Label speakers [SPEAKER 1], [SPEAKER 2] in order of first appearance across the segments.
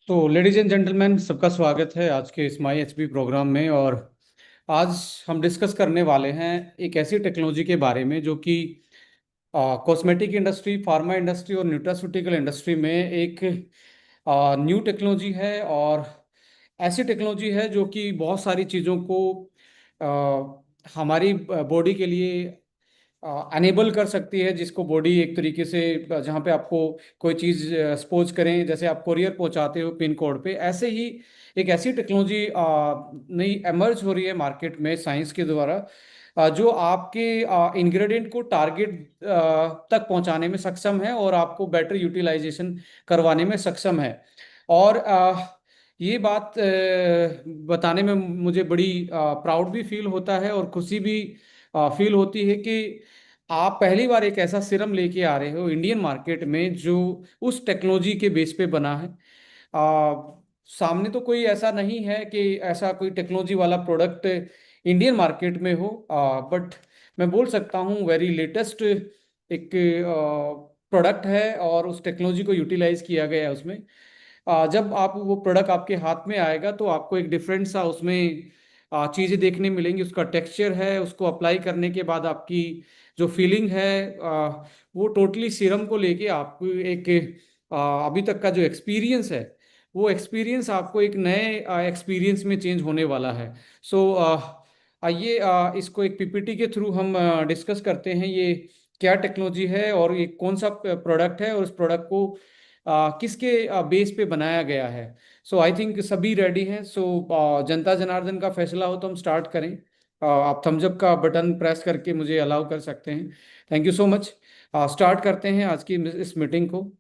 [SPEAKER 1] तो ladies and gentleman, सबका स्वागत है आज के इस माई एचपी प्रोग्राम में। और आज हम डिस्कस करने वाले हैं एक ऐसी टेक्नोलॉजी के बारे में जो कि कॉस्मेटिक इंडस्ट्री, फार्मा इंडस्ट्री और न्यूट्रास्यूटिकल इंडस्ट्री में एक न्यू टेक्नोलॉजी है। और ऐसी टेक्नोलॉजी है जो कि बहुत सारी चीज़ों को हमारी बॉडी के लिए अनेबल कर सकती है, जिसको बॉडी एक तरीके से जहाँ पे आपको कोई चीज़ सपोज करें, जैसे आप कोरियर पहुंचाते हो पिन कोड पे, ऐसे ही एक ऐसी टेक्नोलॉजी नई एमर्ज हो रही है मार्केट में साइंस के द्वारा, जो आपके इंग्रेडिएंट को टारगेट तक पहुंचाने में सक्षम है और आपको बेटर यूटिलाइजेशन करवाने में सक्षम है। और ये बात बताने में मुझे बड़ी प्राउड भी फील होता है और खुशी भी फील होती है कि आप पहली बार एक ऐसा सीरम लेके आ रहे हो इंडियन मार्केट में जो उस टेक्नोलॉजी के बेस पे बना है। आ, सामने तो कोई ऐसा नहीं है कि ऐसा कोई टेक्नोलॉजी वाला प्रोडक्ट इंडियन मार्केट में हो, बट मैं बोल सकता हूँ वेरी लेटेस्ट एक प्रोडक्ट है और उस टेक्नोलॉजी को यूटिलाइज किया गया है उसमें। जब आप वो प्रोडक्ट आपके हाथ में आएगा तो आपको एक डिफरेंट सा उसमें चीज़ें देखने मिलेंगी। उसका टेक्सचर है, उसको अप्लाई करने के बाद आपकी जो फीलिंग है, वो टोटली सीरम को लेके आपको एक अभी तक का जो एक्सपीरियंस है, वो एक्सपीरियंस आपको एक नए एक्सपीरियंस में चेंज होने वाला है। सो आइए इसको एक पीपीटी के थ्रू हम डिस्कस करते हैं, ये क्या टेक्नोलॉजी है और ये कौन सा प्रोडक्ट है और उस प्रोडक्ट को किसके बेस पे बनाया गया है। सो आई थिंक सभी रेडी हैं। सो जनता जनार्दन का फैसला हो तो हम स्टार्ट करें। आप थम्स अप का बटन प्रेस करके मुझे अलाउ कर सकते हैं। Thank you so much. Start करते हैं आज की इस मीटिंग को।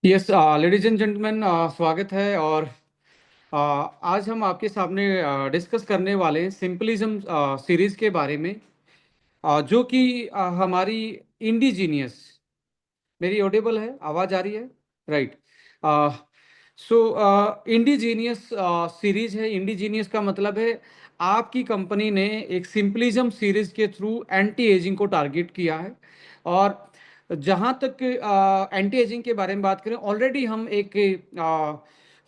[SPEAKER 1] यस लेडीज एंड जेंटलमैन, स्वागत है। और आज हम आपके सामने डिस्कस करने वाले हैं सिंपलिज्म सीरीज के बारे में, जो कि हमारी इंडिजीनियस, मेरी ऑडिबल है, आवाज आ रही है? राइट। सो इंडिजीनियस सीरीज है। इंडिजीनियस का मतलब है आपकी कंपनी ने एक सिंपलिज्म सीरीज के थ्रू एंटी एजिंग को टारगेट किया है। और जहां तक एंटी एजिंग के बारे में बात करें, ऑलरेडी हम एक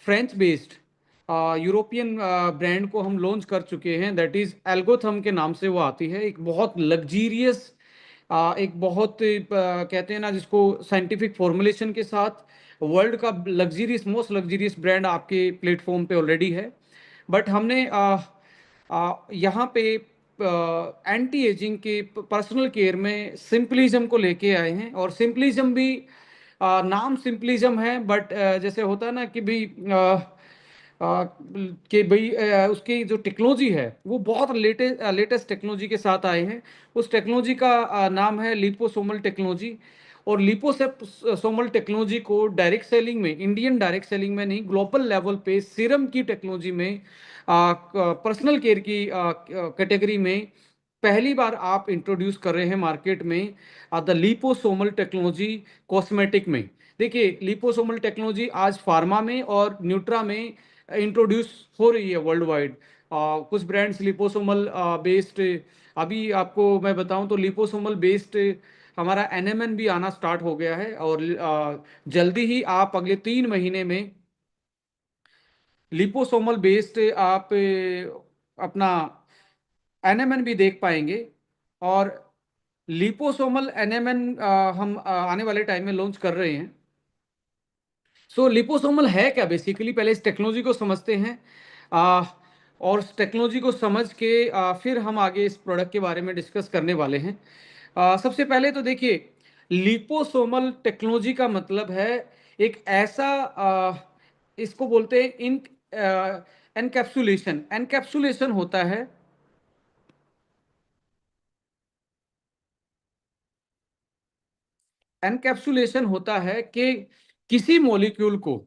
[SPEAKER 1] फ्रेंच बेस्ड यूरोपियन ब्रांड को हम लॉन्च कर चुके हैं, दैट इज एल्गोथम के नाम से वो आती है। एक बहुत लग्जीरियस एक बहुत कहते हैं ना जिसको साइंटिफिक फॉर्मुलेशन के साथ वर्ल्ड का लग्जरियस मोस्ट लग्जरियस ब्रांड आपके प्लेटफॉर्म पे ऑलरेडी है। बट हमने यहाँ पे एंटी एजिंग के पर्सनल केयर में सिंपलिज्म को लेके आए हैं। और सिंपलिज्म भी नाम सिंपलिज्म है, बट जैसे होता है ना कि भाई उसकी जो टेक्नोलॉजी है वो बहुत लेटेस्ट टेक्नोलॉजी के साथ आए हैं। उस टेक्नोलॉजी का नाम है लिपोसोमल टेक्नोलॉजी। और लिपोसोमल टेक्नोलॉजी को डायरेक्ट सेलिंग में, इंडियन डायरेक्ट सेलिंग में नहीं, ग्लोबल लेवल पे सीरम की टेक्नोलॉजी में, पर्सनल केयर की कैटेगरी में पहली बार आप इंट्रोड्यूस कर रहे हैं मार्केट में द लिपोसोमल टेक्नोलॉजी कॉस्मेटिक में। देखिए, लिपोसोमल टेक्नोलॉजी आज फार्मा में और न्यूट्रा में इंट्रोड्यूस हो रही है वर्ल्ड वाइड। कुछ ब्रांड्स लिपोसोमल बेस्ड, अभी आपको मैं बताऊं तो लिपोसोमल बेस्ड हमारा एनएमएन भी आना स्टार्ट हो गया है। और जल्दी ही आप अगले 3 महीने में लिपोसोमल बेस्ड आप अपना एनएमएन भी देख पाएंगे। और लिपोसोमल एनएमएन हम आने वाले टाइम में लॉन्च कर रहे हैं। सो लिपोसोमल है क्या बेसिकली, पहले इस टेक्नोलॉजी को समझते हैं। आ, और इस टेक्नोलॉजी को समझ के फिर हम आगे इस प्रोडक्ट के बारे में डिस्कस करने वाले हैं। सबसे पहले तो देखिए, लिपोसोमल टेक्नोलॉजी का मतलब है एक ऐसा इसको बोलते हैं इन एनकैप्सुलेशन। एनकैप्सुलेशन होता है, एनकैप्सुलेशन होता है कि किसी मॉलिक्यूल को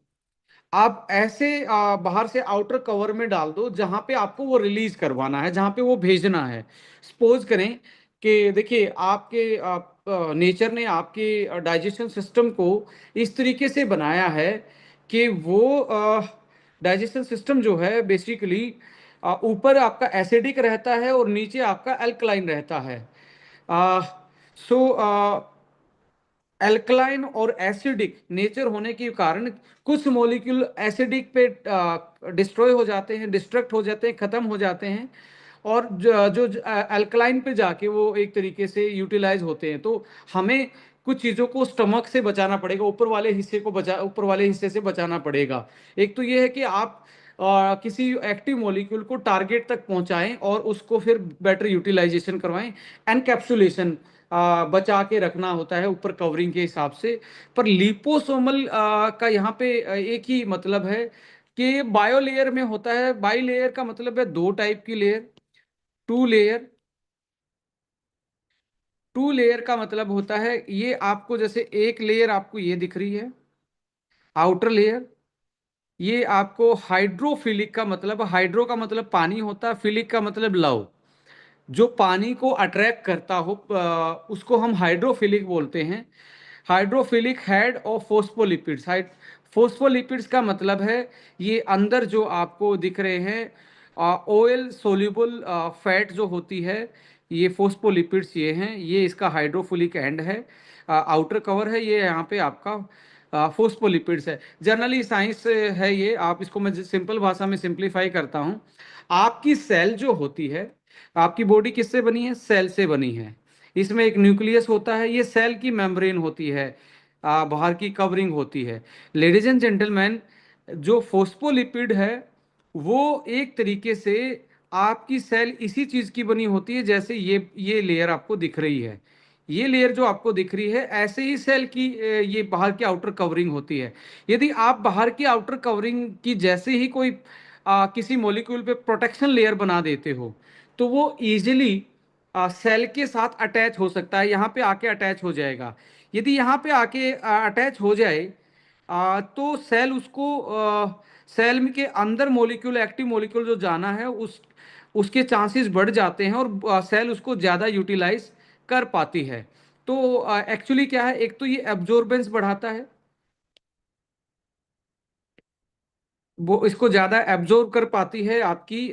[SPEAKER 1] आप ऐसे बाहर से आउटर कवर में डाल दो जहां पे आपको वो रिलीज करवाना है, जहां पे वो भेजना है। सपोज करें कि देखिए, आपके नेचर ने आपके डाइजेशन सिस्टम को इस तरीके से बनाया है कि वो डाइजेशन सिस्टम जो है बेसिकली ऊपर आपका एसिडिक रहता है और नीचे आपका अल्कलाइन रहता है। सो एल्कलाइन और एसिडिक नेचर होने के कारण कुछ मॉलिक्यूल एसिडिक पे डिस्ट्रॉय हो जाते हैं, डिस्ट्रक्ट हो जाते हैं, खत्म हो जाते हैं। और जो अल्कलाइन पे जाके वो एक तरीके से यूटिलाइज होते हैं। तो हमें कुछ चीज़ों को स्टमक से बचाना पड़ेगा, ऊपर वाले हिस्से से बचाना पड़ेगा। एक तो ये है कि आप किसी एक्टिव मॉलिक्यूल को टारगेट तक पहुंचाएं और उसको फिर बेटर यूटिलाइजेशन करवाएं। एनकैप्सुलेशन बचा के रखना होता है ऊपर कवरिंग के हिसाब से। पर लिपोसोमल का यहाँ पे एक ही मतलब है कि बायो लेयर में होता है। बाई लेयर का मतलब है दो टाइप की layer. Two layer, two layer का मतलब होता है ये आपको, जैसे एक लेयर आपको ये दिख रही है आउटर लेयर, ये आपको हाइड्रोफिलिक का मतलब, हाइड्रो का मतलब पानी होता है, फिलिक का मतलब लव। जो पानी को अट्रैक्ट करता हो उसको हम हाइड्रोफिलिक बोलते हैं। हाइड्रोफिलिक हेड और फोस्फोलिपिड्स। फोस्फोलिपिड्स का मतलब है ये अंदर जो आपको दिख रहे हैं ऑयल सोल्यूबल फैट जो होती है, ये फोस्फोलिपिड्स ये हैं। ये इसका हाइड्रोफिलिक एंड है, आउटर कवर है। ये यहाँ पे आपका फोस्फोलिपिड्स है। जनरली साइंस है ये, आप इसको मैं सिंपल भाषा में सिंप्लीफाई करता हूँ। आपकी सेल जो होती है, आपकी बॉडी किससे बनी है? सेल से बनी है। इसमें एक न्यूक्लियस होता है, ये सेल की मेम्ब्रेन होती है, बाहर की कवरिंग होती है। लेडीज एंड जेंटलमैन, जो फोस्फोलिपिड है वो एक तरीके से आपकी सेल इसी चीज की बनी होती है जैसे ये लेयर आपको दिख रही है। ये लेयर जो आपको दिख रही है ऐसे ही सेल की ये बाहर की आउटर कवरिंग होती है। यदि आप बाहर की आउटर कवरिंग की जैसे ही कोई किसी मॉलिक्यूल पे प्रोटेक्शन लेयर बना देते हो तो वो इजीली सेल के साथ अटैच हो सकता है, यहाँ पे आके अटैच हो जाएगा। यदि यहाँ पे आके अटैच हो जाए तो सेल उसको सेल के अंदर मॉलिक्यूल, एक्टिव मॉलिक्यूल जो जाना है उसके चांसेस बढ़ जाते हैं और सेल उसको ज़्यादा यूटिलाइज कर पाती है। तो एक्चुअली क्या है, एक तो ये एब्जॉर्बेंस बढ़ाता है, वो इसको ज़्यादा एब्जॉर्ब कर पाती है आपकी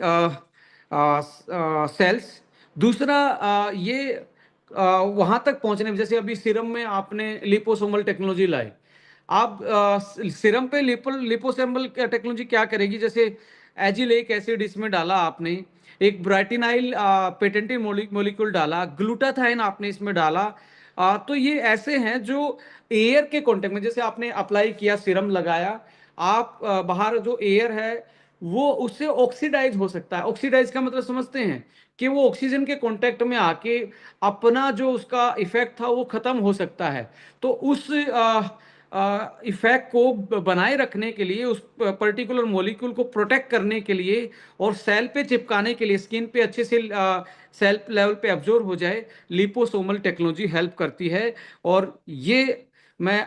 [SPEAKER 1] सेल्स। दूसरा ये वहां तक पहुंचने में, जैसे अभी सीरम में आपने लिपोसोमल टेक्नोलॉजी लाई, आप सीरम पे लिपोसोमल टेक्नोलॉजी क्या करेगी? जैसे एजिलेक एसिड इसमें डाला आपने, एक ब्राइटिनाइल पेटेंटिव मोलिक्यूल डाला, ग्लूटाथाइन आपने इसमें डाला, तो ये ऐसे हैं जो एयर के कांटेक्ट में, जैसे आपने अप्लाई किया, सीरम लगाया, आप बाहर जो एयर है वो उससे ऑक्सीडाइज हो सकता है। ऑक्सीडाइज का मतलब समझते हैं कि वो ऑक्सीजन के कांटेक्ट में आके अपना जो उसका इफेक्ट था वो खत्म हो सकता है। तो उस इफेक्ट को बनाए रखने के लिए, उस पर्टिकुलर मॉलिक्यूल को प्रोटेक्ट करने के लिए और सेल पे चिपकाने के लिए, स्किन पे अच्छे से सेल लेवल पे एब्जॉर्ब हो जाए, लिपोसोमल टेक्नोलॉजी हेल्प करती है। और ये मैं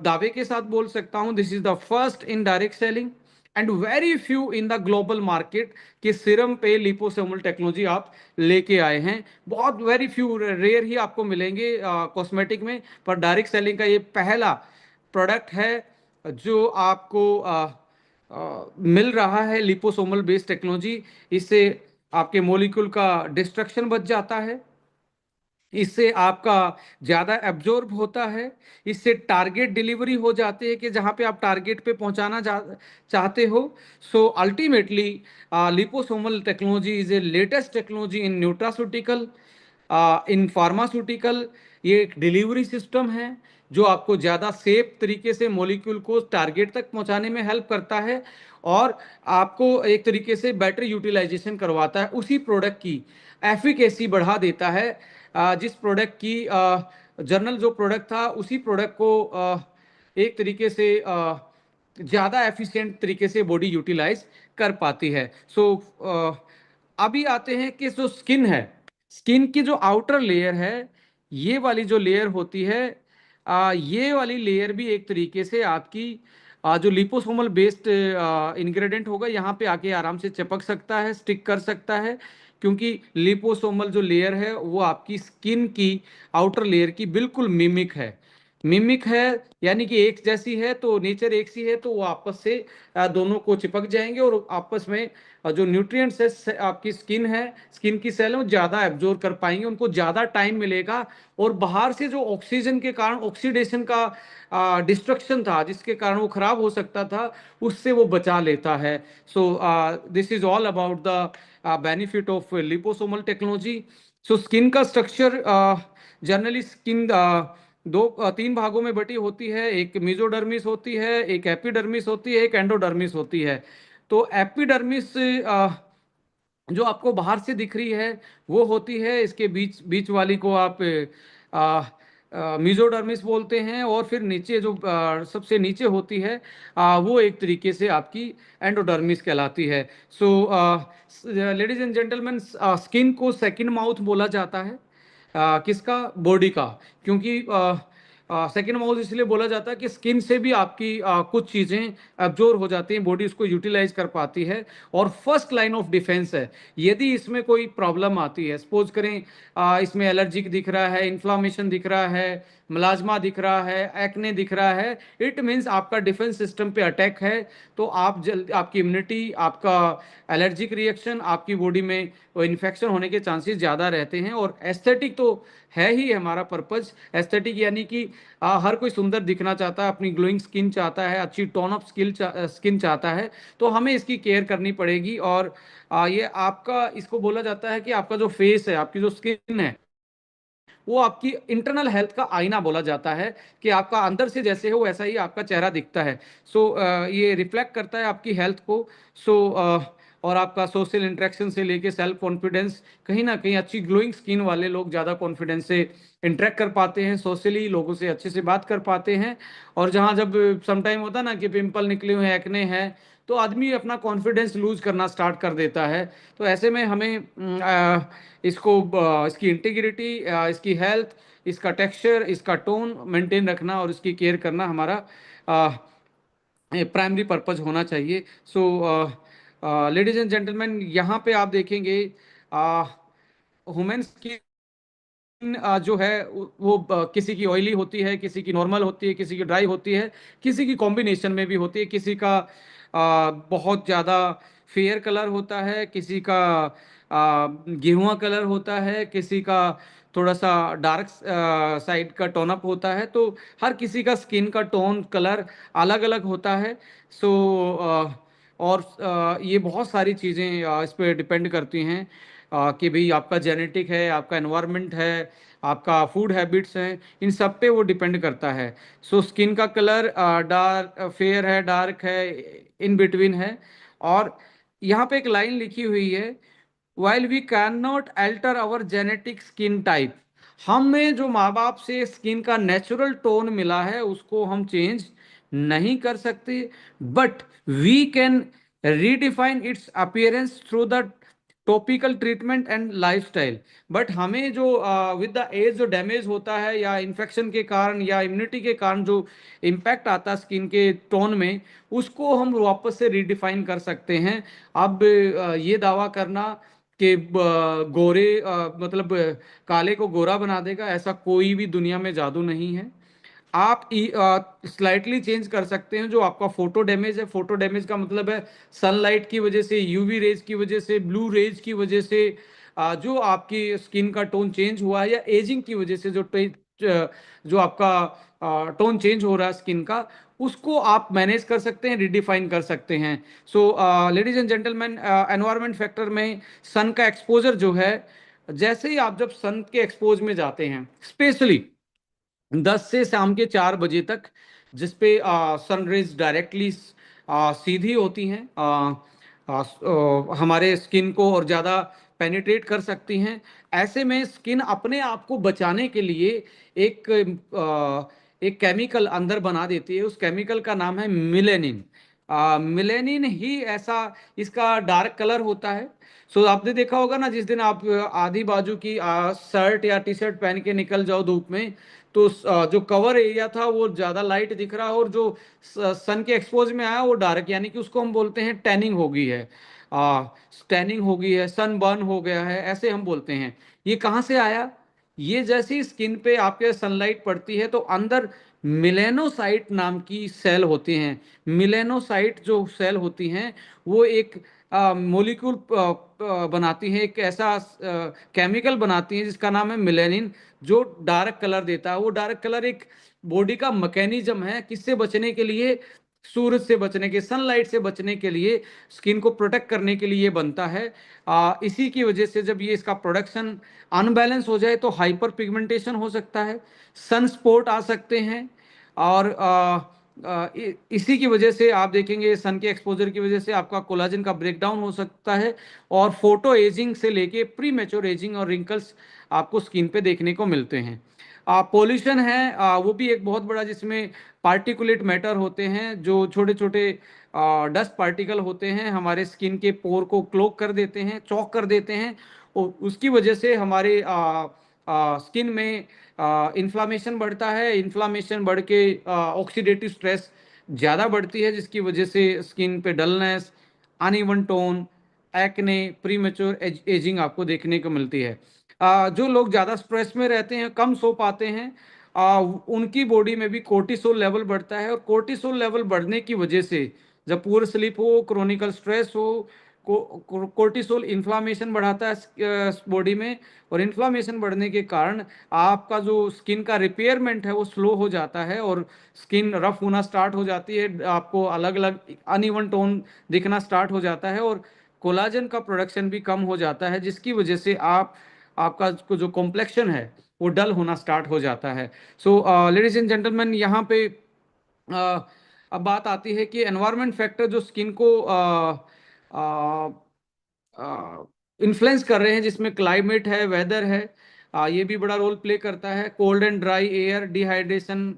[SPEAKER 1] दावे के साथ बोल सकता हूं, this is the first in direct selling and very few in the global market कि सीरम पे लिपोसोमल टेक्नोलॉजी आप लेके आए हैं। बहुत वेरी फ्यू, रेयर ही आपको मिलेंगे कॉस्मेटिक में, पर डायरेक्ट सेलिंग का ये पहला प्रोडक्ट है जो आपको मिल रहा है लिपोसोमल बेस्ड टेक्नोलॉजी। इससे आपके मॉलिक्यूल का डिस्ट्रक्शन बच जाता है, इससे आपका ज्यादा एब्जॉर्ब होता है, इससे टारगेट डिलीवरी हो जाती है कि जहां पे आप टारगेट पे पहुंचाना चाहते हो। So ultimately liposomal technology is a latest technology in nutraceutical, in pharmaceutical. ये एक डिलीवरी सिस्टम है जो आपको ज़्यादा सेफ तरीके से मॉलिक्यूल को टारगेट तक पहुंचाने में हेल्प करता है और आपको एक तरीके से बेटर यूटिलाइजेशन करवाता है, उसी प्रोडक्ट की एफिकेसी बढ़ा देता है। जिस प्रोडक्ट की जर्नल जो प्रोडक्ट था उसी प्रोडक्ट को एक तरीके से ज़्यादा एफिशिएंट तरीके से बॉडी यूटिलाइज कर पाती है। सो अभी आते हैं कि जो स्किन है, स्किन की जो आउटर लेयर है, ये वाली जो लेयर होती है, ये वाली लेयर भी एक तरीके से आपकी जो लिपोसोमल बेस्ड इंग्रेडिएंट होगा यहाँ पे आके आराम से चिपक सकता है, स्टिक कर सकता है, क्योंकि लिपोसोमल जो लेयर है वो आपकी स्किन की आउटर लेयर की बिल्कुल मिमिक है। मिमिक है यानी कि एक जैसी है, तो नेचर एक सी है, तो वो आपस से दोनों को चिपक जाएंगे और आपस में जो न्यूट्रिएंट्स है आपकी स्किन है, स्किन की सेल है, वो ज़्यादा एब्जॉर्ब कर पाएंगे, उनको ज़्यादा टाइम मिलेगा और बाहर से जो ऑक्सीजन के कारण ऑक्सीडेशन का डिस्ट्रक्शन था जिसके कारण वो खराब हो सकता था, उससे वो बचा लेता है। So this is all about the benefit of liposomal technology. So skin का स्ट्रक्चर, जनरली स्किन तीन भागों में बटी होती है, एक मेसोडर्मिस होती है, एक एपिडर्मिस होती है, एक एंडोडर्मिस होती है। तो एपिडर्मिस जो आपको बाहर से दिख रही है वो होती है, इसके बीच बीच वाली को आप मेसोडर्मिस बोलते हैं, और फिर नीचे जो सबसे नीचे होती है वो एक तरीके से आपकी एंडोडर्मिस कहलाती है। सो लेडीज एंड जेंटलमैन, स्किन को सेकंड माउथ बोला जाता है, किसका, बॉडी का, क्योंकि सेकेंड माउथ इसलिए बोला जाता है कि स्किन से भी आपकी कुछ चीज़ें एब्जॉर्ब हो जाती हैं, बॉडी उसको यूटिलाइज कर पाती है और फर्स्ट लाइन ऑफ डिफेंस है। यदि इसमें कोई प्रॉब्लम आती है, सपोज करें इसमें एलर्जिक दिख रहा है, इन्फ्लामेशन दिख रहा है, मलाजमा दिख रहा है, एक्ने दिख रहा है, इट मीन्स आपका डिफेंस सिस्टम पे अटैक है। तो आप आपकी इम्यूनिटी, आपका एलर्जिक रिएक्शन, आपकी बॉडी में इन्फेक्शन होने के चांसेस ज़्यादा रहते हैं। और एस्थेटिक तो है ही हमारा पर्पज, एस्थेटिक यानी कि हर कोई सुंदर दिखना चाहता है, अपनी ग्लोइंग स्किन चाहता है, अच्छी टोन अप स्किन चाहता है, तो हमें इसकी केयर करनी पड़ेगी। और ये आपका, इसको बोला जाता है कि आपका जो फेस है, आपकी जो स्किन है, वो आपकी इंटरनल हेल्थ का आईना बोला जाता है, कि आपका अंदर से जैसे हो वैसा ही आपका चेहरा दिखता है। सो ये रिफ्लेक्ट करता है आपकी हेल्थ को। सो और आपका सोशल इंटरेक्शन से लेके सेल्फ कॉन्फिडेंस, कहीं ना कहीं अच्छी ग्लोइंग स्किन वाले लोग ज़्यादा कॉन्फिडेंस से इंटरेक्ट कर पाते हैं, सोशली लोगों से अच्छे से बात कर पाते हैं। और जहाँ जब समटाइम होता है ना कि पिंपल निकले हुए हैं, एक्ने हैं, तो आदमी अपना कॉन्फिडेंस लूज करना स्टार्ट कर देता है। तो ऐसे में हमें इसको इसकी इंटीग्रिटी, इसकी हेल्थ, इसका टेक्सचर, इसका टोन मेंटेन रखना और इसकी केयर करना हमारा प्राइमरी पर्पज होना चाहिए। सो लेडीज एंड जेंटलमैन, यहाँ पे आप देखेंगे ह्यूमन स्किन जो है वो किसी की ऑयली होती है, किसी की नॉर्मल होती है, किसी की ड्राई होती है, किसी की कॉम्बिनेशन में भी होती है, किसी का बहुत ज़्यादा फेयर कलर होता है, किसी का गेहुआ कलर होता है, किसी का थोड़ा सा डार्क साइड का टोन अप होता है। तो हर किसी का स्किन का टोन कलर अलग अलग होता है। सो और ये बहुत सारी चीज़ें इस पे डिपेंड करती हैं कि भाई आपका जेनेटिक है, आपका एनवायरनमेंट है, आपका फूड हैबिट्स हैं, इन सब पे वो डिपेंड करता है। सो स्किन का कलर डार्क फेयर है, डार्क है, इन बिटवीन है। और यहाँ पे एक लाइन लिखी हुई है, while we can not alter our genetic skin type. हमें जो माँ बाप से स्किन का नेचुरल टोन मिला है उसको हम चेंज नहीं कर सकते, but we can redefine its appearance through the topical treatment and lifestyle. But हमें जो विद द एज जो डैमेज होता है या इन्फेक्शन के कारण या इम्यूनिटी के कारण जो इम्पैक्ट आता है स्किन के टोन में, उसको हम वापस से रीडिफाइन कर सकते हैं। अब ये दावा करना कि गोरे मतलब काले को गोरा बना देगा, ऐसा कोई भी दुनिया में जादू नहीं है। आप स्लाइटली चेंज कर सकते हैं जो आपका फोटो डैमेज है। फोटो डैमेज का मतलब है सनलाइट की वजह से, यूवी रेज की वजह से, ब्लू रेज की वजह से जो आपकी स्किन का टोन चेंज हुआ है, या एजिंग की वजह से जो आपका टोन चेंज हो रहा है स्किन का, उसको आप मैनेज कर सकते हैं, रिडिफाइन कर सकते हैं। सो ladies and gentleman, environment factor में सन का एक्सपोजर जो है, जैसे ही आप जब सन के एक्सपोज में जाते हैं, स्पेशली 10 से शाम के 4 बजे तक, जिसपे सनरेज डायरेक्टली सीधी होती हैं, हमारे स्किन को और ज़्यादा पेनिट्रेट कर सकती हैं। ऐसे में स्किन अपने आप को बचाने के लिए एक एक केमिकल अंदर बना देती है। उस केमिकल का नाम है मिलेनिन। मिलेनिन ही ऐसा इसका डार्क कलर होता है। सो आपने देखा होगा ना, जिस दिन आप आधी बाजू की शर्ट या टी शर्ट पहन के निकल जाओ धूप में, तो जो कवर एरिया था वो ज्यादा लाइट दिख रहा है, और जो सन के एक्सपोज में आया वो डार्क, यानी कि उसको हम बोलते हैं टैनिंग हो गई है, टैनिंग हो गई है, सन बर्न हो गया है, ऐसे हम बोलते हैं। ये कहाँ से आया? ये जैसी स्किन पे आपके सनलाइट पड़ती है तो अंदर मिलेनोसाइट नाम की सेल होती हैं। मिलेनोसाइट जो सेल होती हैं वो एक मोलिक्यूल बनाती है, एक ऐसा केमिकल बनाती है जिसका नाम है मिलेनिन, जो डार्क कलर देता है। वो डार्क कलर एक बॉडी का मैकेनिज्म है, किससे बचने के लिए? सूरज से बचने के, सनलाइट से बचने के लिए, स्किन को प्रोटेक्ट करने के लिए ये बनता है। इसी की वजह से जब ये इसका प्रोडक्शन अनबैलेंस हो जाए तो हाइपर पिगमेंटेशन हो सकता है, सन स्पॉट आ सकते हैं। और इसी की वजह से आप देखेंगे सन के एक्सपोजर की वजह से आपका कोलाजन का ब्रेकडाउन हो सकता है, और फोटो एजिंग से लेके प्री मैच्योर एजिंग और रिंकल्स आपको स्किन पे देखने को मिलते हैं। पोल्यूशन है, वो भी एक बहुत बड़ा, जिसमें पार्टिकुलेट मैटर होते हैं, जो छोटे छोटे डस्ट पार्टिकल होते हैं, हमारे स्किन के पोर को क्लोग कर देते हैं, चौक कर देते हैं। और उसकी वजह से हमारे स्किन में इन्फ्लामेशन बढ़ता है। इन्फ्लामेशन बढ़ के ऑक्सीडेटिव स्ट्रेस ज़्यादा बढ़ती है, जिसकी वजह से स्किन पे dullness, uneven tone, acne, premature ageing आपको देखने को मिलती है। जो लोग ज़्यादा स्ट्रेस में रहते हैं, कम सो पाते हैं, उनकी बॉडी में भी कोर्टिसोल लेवल बढ़ता है। और कोर्टिसोल लेवल बढ़ने की वजह से, जब पुअर स्लीप हो, क्रोनिकल स्ट्रेस हो, कोर्टिसोल इन्फ्लामेशन बढ़ाता है बॉडी में, और इन्फ्लामेशन बढ़ने के कारण आपका जो स्किन का रिपेयरमेंट है वो स्लो हो जाता है, और स्किन रफ होना स्टार्ट हो जाती है, आपको अलग अलग अनइवन टोन दिखना स्टार्ट हो जाता है, और कोलाजन का प्रोडक्शन भी कम हो जाता है, जिसकी वजह से आपका जो कॉम्प्लेक्शन है वो डल होना स्टार्ट हो जाता है। सो लेडीज एंड जेंटलमैन, यहाँ पे अब बात आती है कि एनवायरनमेंट फैक्टर जो स्किन को इन्फ्लुएंस कर रहे हैं, जिसमें क्लाइमेट है, वेदर है, ये भी बड़ा रोल प्ले करता है। Cold and dry air dehydration,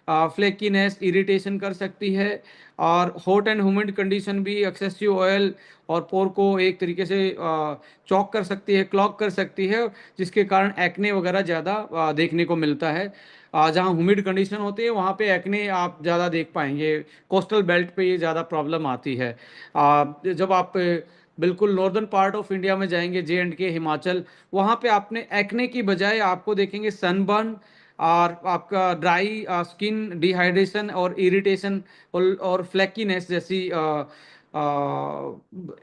[SPEAKER 1] flakiness, irritation कर सकती है। और हॉट एंड ह्यूमिड कंडीशन भी एक्सेसिव ऑयल और पोर को एक तरीके से चॉक कर सकती है, क्लॉग कर सकती है, जिसके कारण एक्ने वगैरह ज़्यादा देखने को मिलता है। जहाँ ह्यूमिड कंडीशन होती है वहाँ पे एक्ने आप ज़्यादा देख पाएंगे। कोस्टल बेल्ट पे ये ज़्यादा प्रॉब्लम आती है। जब आप बिल्कुल नॉर्दर्न पार्ट ऑफ इंडिया में जाएंगे, J&K, हिमाचल, वहाँ पे आपने एक्ने की बजाय आपको देखेंगे सनबर्न, और आपका ड्राई स्किन, डिहाइड्रेशन और इरिटेशन, और फ्लैकीनेस जैसी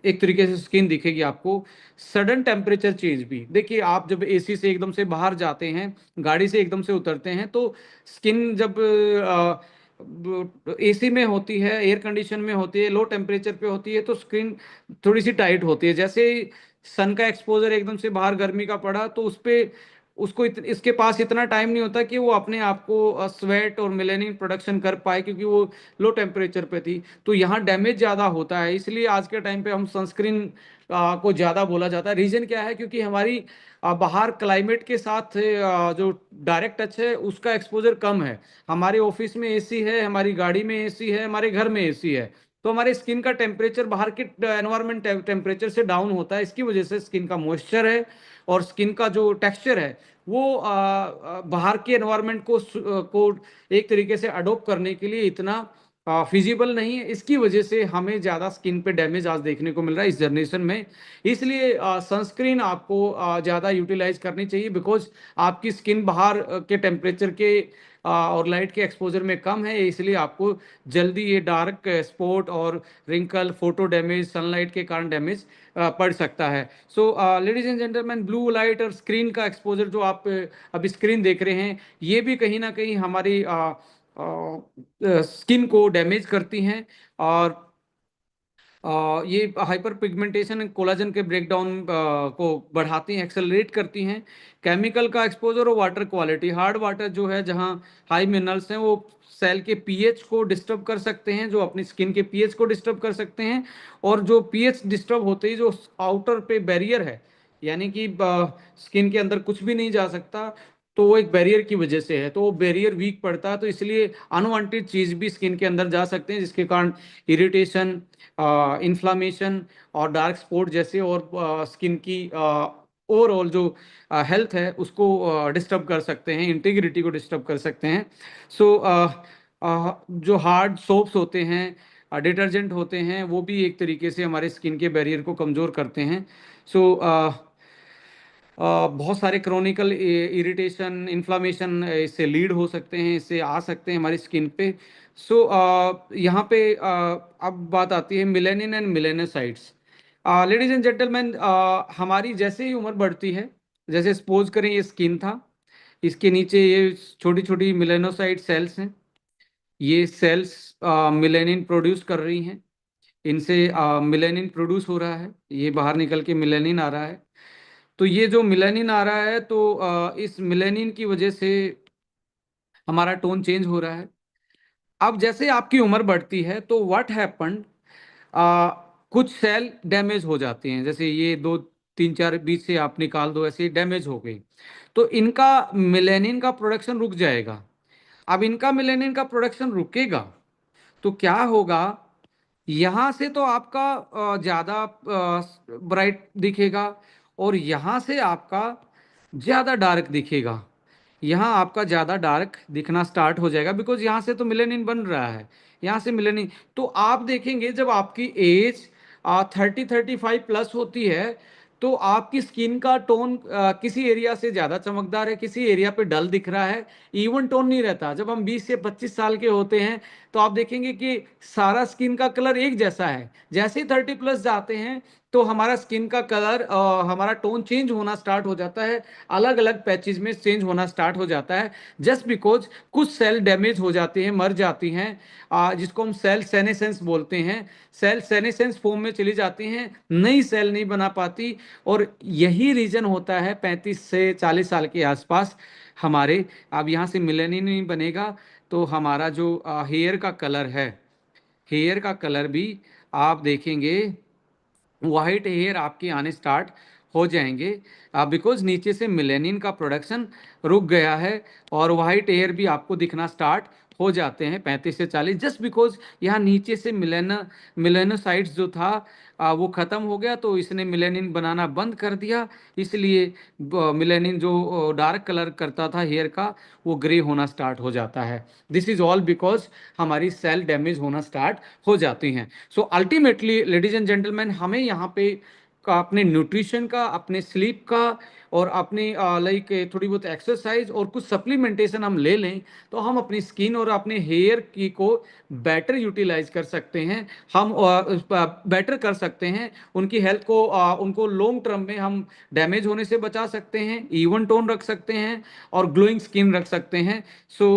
[SPEAKER 1] एक तरीके से स्किन दिखेगी आपको। सडन टेम्परेचर चेंज भी देखिए, आप जब एसी से एकदम से बाहर जाते हैं, गाड़ी से एकदम से उतरते हैं, तो स्किन जब एसी में होती है, एयर कंडीशन में होती है, लो टेम्परेचर पे होती है, तो स्क्रीन थोड़ी सी टाइट होती है। जैसे सन का एक्सपोजर एकदम से बाहर गर्मी का पड़ा तो उस पे उसको इसके पास इतना टाइम नहीं होता कि वो अपने आप को स्वेट और मेलेनिन प्रोडक्शन कर पाए, क्योंकि वो लो टेम्परेचर पे थी। तो यहाँ डैमेज ज़्यादा होता है, इसलिए आज के टाइम पे हम सनस्क्रीन को ज़्यादा बोला जाता है। रीज़न क्या है? क्योंकि हमारी बाहर क्लाइमेट के साथ जो डायरेक्ट टच है उसका एक्सपोजर कम है। हमारे ऑफिस में एसी है, हमारी गाड़ी में एसी है, हमारे घर में एसी है, तो हमारे स्किन का टेम्परेचर बाहर के एनवायरमेंट टेम्परेचर से डाउन होता है। इसकी वजह से स्किन का मॉइस्चर है और स्किन का जो टेक्सचर है वो बाहर के एनवायरमेंट को एक तरीके से अडोप्ट करने के लिए इतना फिजिबल नहीं है। इसकी वजह से हमें ज़्यादा स्किन पे डैमेज आज देखने को मिल रहा है इस जनरेशन में। इसलिए सनस्क्रीन आपको ज़्यादा यूटिलाइज करनी चाहिए, बिकॉज आपकी स्किन बाहर के टेम्परेचर के और लाइट के एक्सपोजर में कम है, इसलिए आपको जल्दी ये डार्क स्पॉट और रिंकल, फोटो डैमेज, सनलाइट के कारण डैमेज पड़ सकता है। सो ladies and gentleman, blue light और स्क्रीन का एक्सपोजर जो आप अभी स्क्रीन देख रहे हैं, ये भी कहीं ना कहीं हमारी स्किन को डैमेज करती हैं, और ये हाइपर पिगमेंटेशन एंड कोलाजन के ब्रेकडाउन को बढ़ाती हैं, एक्सेलरेट करती हैं। केमिकल का एक्सपोजर और वाटर क्वालिटी, हार्ड वाटर जो है जहाँ हाई मिनरल्स हैं वो सेल के पीएच को डिस्टर्ब कर सकते हैं, जो अपनी स्किन के पीएच को डिस्टर्ब कर सकते हैं। और जो पीएच डिस्टर्ब होते ही जो आउटर पे बैरियर है, यानी कि स्किन के अंदर कुछ भी नहीं जा सकता, तो वो एक बैरियर की वजह से है, तो वो बैरियर वीक पड़ता है, तो इसलिए अनवांटेड चीज भी स्किन के अंदर जा सकते हैं, जिसके कारण इरिटेशन, इन्फ्लामेशन और डार्क स्पॉट जैसे और स्किन की ओवरऑल जो हेल्थ है उसको डिस्टर्ब कर सकते हैं, इंटीग्रिटी को डिस्टर्ब कर सकते हैं। सो जो हार्ड सोप्स होते हैं, डिटर्जेंट होते हैं, वो भी एक तरीके से हमारे स्किन के बैरियर को कमज़ोर करते हैं। सो बहुत सारे क्रोनिकल इरिटेशन, इन्फ्लामेशन इससे लीड हो सकते हैं, इससे आ सकते हैं हमारी स्किन पे। सो यहाँ पे अब बात आती है melanin and melanocytes. Ladies and gentleman, हमारी जैसे ही उम्र बढ़ती है, जैसे सपोज करें ये स्किन था, इसके नीचे ये छोटी छोटी मिलेनोसाइट सेल्स हैं। ये सेल्स मिलेनिन प्रोड्यूस कर रही हैं, इनसे मिलेनिन प्रोड्यूस हो रहा है, ये बाहर निकल के मिलेनिन आ रहा है। तो ये जो मिलेनिन आ रहा है, तो इस मिलेनिन की वजह से हमारा टोन चेंज हो रहा है। अब जैसे आपकी उम्र बढ़ती है तो व्हाट हैपन, कुछ सेल डैमेज हो जाते हैं, जैसे ये दो तीन चार बीच से आप निकाल दो, ऐसे डैमेज हो गई, तो इनका मिलेनिन का प्रोडक्शन रुक जाएगा। अब इनका मिलेनिन का प्रोडक्शन रुकेगा तो क्या होगा, यहाँ से तो आपका ज़्यादा ब्राइट दिखेगा, और यहाँ से आपका ज़्यादा डार्क दिखेगा। यहाँ आपका ज़्यादा डार्क दिखना स्टार्ट हो जाएगा, बिकॉज यहाँ से तो मिलेनिन बन रहा है, यहाँ से मिलेनिन। तो आप देखेंगे जब आपकी एज 30-35 प्लस होती है, तो आपकी स्किन का टोन किसी एरिया से ज़्यादा चमकदार है, किसी एरिया पे डल दिख रहा है, इवन टोन नहीं रहता। जब हम 20 से 25 साल के होते हैं तो आप देखेंगे कि सारा स्किन का कलर एक जैसा है। जैसे ही 30 प्लस जाते हैं तो हमारा स्किन का कलर, हमारा टोन चेंज होना स्टार्ट हो जाता है, अलग अलग पैचेज में चेंज होना स्टार्ट हो जाता है, जस्ट बिकॉज कुछ सेल डैमेज हो जाते हैं, मर जाती हैं, जिसको हम सेल सेनेसेंस बोलते हैं। सेल सेनेसेंस फॉर्म में चली जाती हैं, नई सेल नहीं बना पाती। और यही रीजन होता है 35 से 40 साल के आसपास हमारे, अब यहाँ से मिलेनिन नहीं बनेगा तो हमारा जो हेयर का कलर है, हेयर का कलर भी आप देखेंगे वाइट हेयर आपके आने स्टार्ट हो जाएंगे, बिकॉज नीचे से मिलेनिन का प्रोडक्शन रुक गया है, और वाइट हेयर भी आपको दिखना स्टार्ट हो जाते हैं 35 से 40, जस्ट बिकॉज यहाँ नीचे से मिलेनोसाइट्स जो था वो ख़त्म हो गया, तो इसने मिलेनिन बनाना बंद कर दिया। इसलिए मिलेनिन जो डार्क कलर करता था हेयर का, वो ग्रे होना स्टार्ट हो जाता है। दिस इज ऑल बिकॉज हमारी सेल डैमेज होना स्टार्ट हो जाती हैं। So ultimately ladies and gentleman, हमें यहाँ पे का, अपने न्यूट्रिशन का, अपने स्लीप का, और अपनी लाइक थोड़ी बहुत एक्सरसाइज और कुछ सप्लीमेंटेशन हम ले लें, तो हम अपनी स्किन और अपने हेयर की को बेटर यूटिलाइज कर सकते हैं। हम बेटर कर सकते हैं उनकी हेल्थ को, उनको लॉन्ग टर्म में हम डैमेज होने से बचा सकते हैं, इवन टोन रख सकते हैं, और ग्लोइंग स्किन रख सकते हैं। सो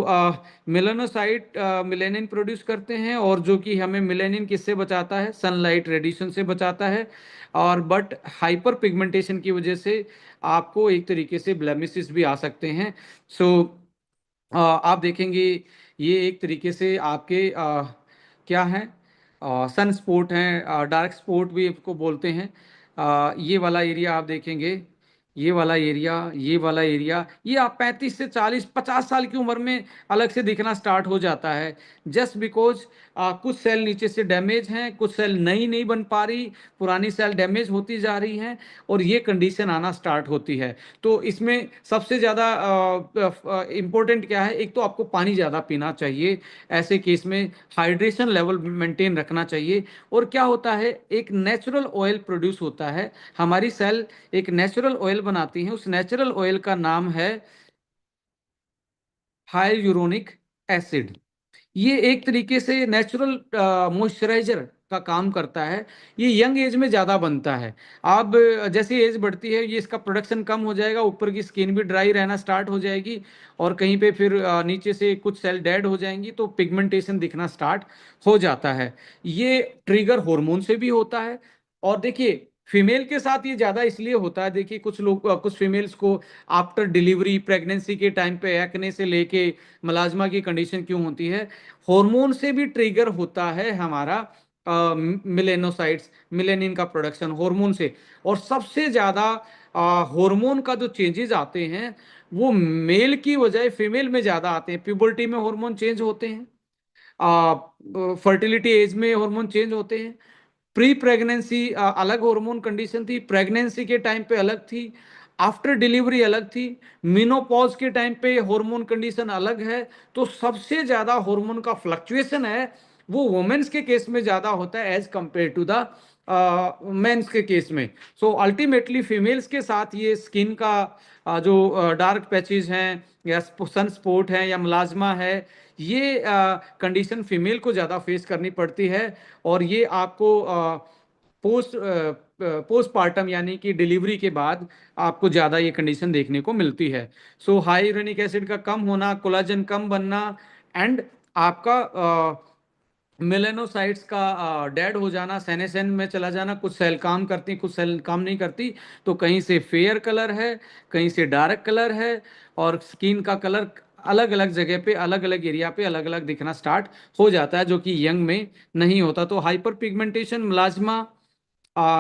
[SPEAKER 1] मेलानोसाइट मिलेनिन प्रोड्यूस करते हैं, और जो कि हमें मिलेनिन किससे बचाता है, सनलाइट रेडिएशन से बचाता है। और बट हाइपर पिगमेंटेशन की वजह से आपको एक तरीके से ब्लेमिशेस भी आ सकते हैं। सो आप देखेंगे ये एक तरीके से आपके क्या है, सन स्पॉट हैं, डार्क स्पॉट भी इसको बोलते हैं। ये वाला एरिया आप देखेंगे, ये वाला एरिया, ये वाला एरिया, ये आप 35 से 40 50 साल की उम्र में अलग से दिखना स्टार्ट हो जाता है। जस्ट बिकॉज कुछ सेल नीचे से डैमेज हैं, कुछ सेल नई नहीं बन पा रही, पुरानी सेल डैमेज होती जा रही हैं, और ये कंडीशन आना स्टार्ट होती है। तो इसमें सबसे ज़्यादा इम्पोर्टेंट क्या है, एक तो आपको पानी ज़्यादा पीना चाहिए, ऐसे केस में हाइड्रेशन लेवल मेंटेन रखना चाहिए। और क्या होता है, एक नेचुरल ऑयल प्रोड्यूस होता है, हमारी सेल एक नेचुरल ऑयल बनाती है, उस नेचुरल ऑयल का नाम है हाइलुरोनिक एसिड। ये एक तरीके से नेचुरल मॉइस्चराइजर का काम करता है। ये यंग एज में ज़्यादा बनता है। अब जैसे एज बढ़ती है, ये इसका प्रोडक्शन कम हो जाएगा, ऊपर की स्किन भी ड्राई रहना स्टार्ट हो जाएगी, और कहीं पे फिर नीचे से कुछ सेल डेड हो जाएंगी, तो पिगमेंटेशन दिखना स्टार्ट हो जाता है। ये ट्रिगर हार्मोन से भी होता है। और देखिए, फीमेल के साथ ये ज़्यादा इसलिए होता है, देखिए कुछ लोग, कुछ फीमेल्स को आफ्टर डिलीवरी, प्रेगनेंसी के टाइम पे एक्ने से लेके मलाज्मा की कंडीशन क्यों होती है, हार्मोन से भी ट्रिगर होता है हमारा मिलेनोसाइट्स, मिलेनिन का प्रोडक्शन हार्मोन से। और सबसे ज्यादा हार्मोन का जो चेंजेस आते हैं, वो मेल की बजाय फीमेल में ज्यादा आते हैं। प्यूबर्टी में हार्मोन चेंज होते हैं, फर्टिलिटी एज में हार्मोन चेंज होते हैं। प्री प्रेगनेंसी अलग हार्मोन कंडीशन थी, प्रेगनेंसी के टाइम पे अलग थी, आफ्टर डिलीवरी अलग थी, मीनोपॉज के टाइम पे हार्मोन कंडीशन अलग है। तो सबसे ज्यादा हार्मोन का फ्लक्चुएशन है वो वुमेन्स के केस में ज्यादा होता है as compare to the men's के केस में। सो अल्टीमेटली फीमेल्स के साथ ये स्किन का जो डार्क पैचेस हैं, या सन स्पॉट है, या मलाजमा है, ये कंडीशन फीमेल को ज़्यादा फेस करनी पड़ती है। और ये आपको पोस्ट पोस्टपार्टम यानी कि डिलीवरी के बाद आपको ज़्यादा ये कंडीशन देखने को मिलती है। सो हाइलुरोनिक एसिड का कम होना, कोलाजन कम बनना, एंड आपका मेलेनोसाइट्स का डेड हो जाना, सेनेसेन में चला जाना, कुछ सेल काम करती, कुछ सेल काम नहीं करती, तो कहीं से फेयर कलर है, कहीं से डार्क कलर है, और स्किन का कलर अलग अलग जगह पे, अलग अलग एरिया पे अलग अलग दिखना स्टार्ट हो जाता है, जो कि यंग में नहीं होता। तो हाइपर पिगमेंटेशन, मिलाज्मा,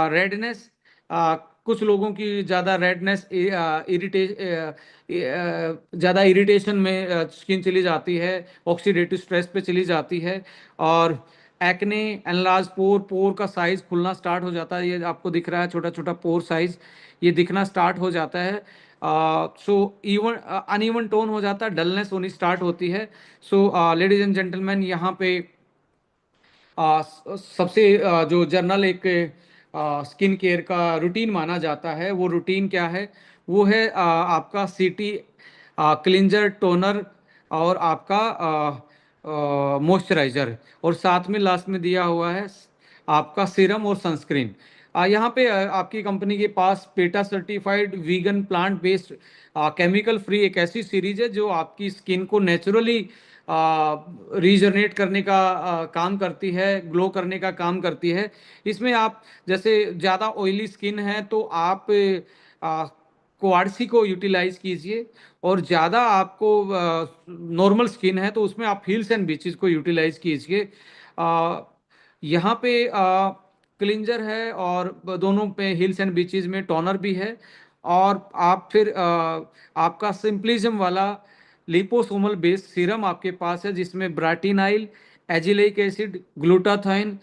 [SPEAKER 1] रेडनेस, कुछ लोगों की ज़्यादा रेडनेस, ज़्यादा इरिटेशन में स्किन चली जाती है, ऑक्सीडेटिव स्ट्रेस पे चली जाती है, और एक्ने, एनलार्ज पोर, पोर का साइज खुलना स्टार्ट हो जाता है, ये आपको दिख रहा है छोटा छोटा पोर साइज, ये दिखना स्टार्ट हो जाता है। सो इवन अनइवन टोन हो जाता है, डलनेस होनी स्टार्ट होती है। सो लेडीज एंड जेंटलमैन, यहाँ पे सबसे जो जर्नल एक स्किन केयर का रूटीन माना जाता है, वो रूटीन क्या है, वो है आपका सीटी, क्लिंजर, टोनर, और आपका मॉइस्चराइजर, और साथ में लास्ट में दिया हुआ है आपका सीरम और सनस्क्रीन। यहाँ पे आपकी कंपनी के पास PETA certified vegan plant based chemical free एक ऐसी सीरीज है जो आपकी स्किन को नेचुरली रीजनरेट करने का काम करती है, ग्लो करने का काम करती है। इसमें आप, जैसे ज़्यादा ऑयली स्किन है तो आप क्वार्ट्सी को यूटिलाइज कीजिए, और ज़्यादा आपको नॉर्मल स्किन है तो उसमें आप हिल्स एंड बीचेस को यूटिलाइज कीजिए। यहाँ पे क्लिंजर है, और दोनों पे हिल्स एंड बीचेस में टोनर भी है। और आप फिर आपका सिंपलिज्म वाला लिपोसोमल बेस्ड सीरम आपके पास है, जिसमें ब्राटिनाइल, एजिलिक एसिड, ग्लूटाथाइन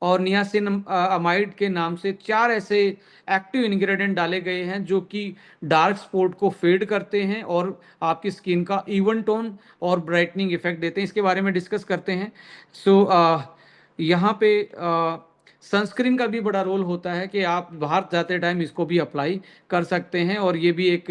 [SPEAKER 1] और नियासिन अमाइड के नाम से चार ऐसे एक्टिव इंग्रेडिएंट डाले गए हैं, जो कि डार्क स्पॉट को फेड करते हैं और आपकी स्किन का इवन टोन और ब्राइटनिंग इफेक्ट देते हैं। इसके बारे में डिस्कस करते हैं। सो यहाँ पे सनस्क्रीन का भी बड़ा रोल होता है कि आप बाहर जाते टाइम इसको भी अप्लाई कर सकते हैं। और ये भी एक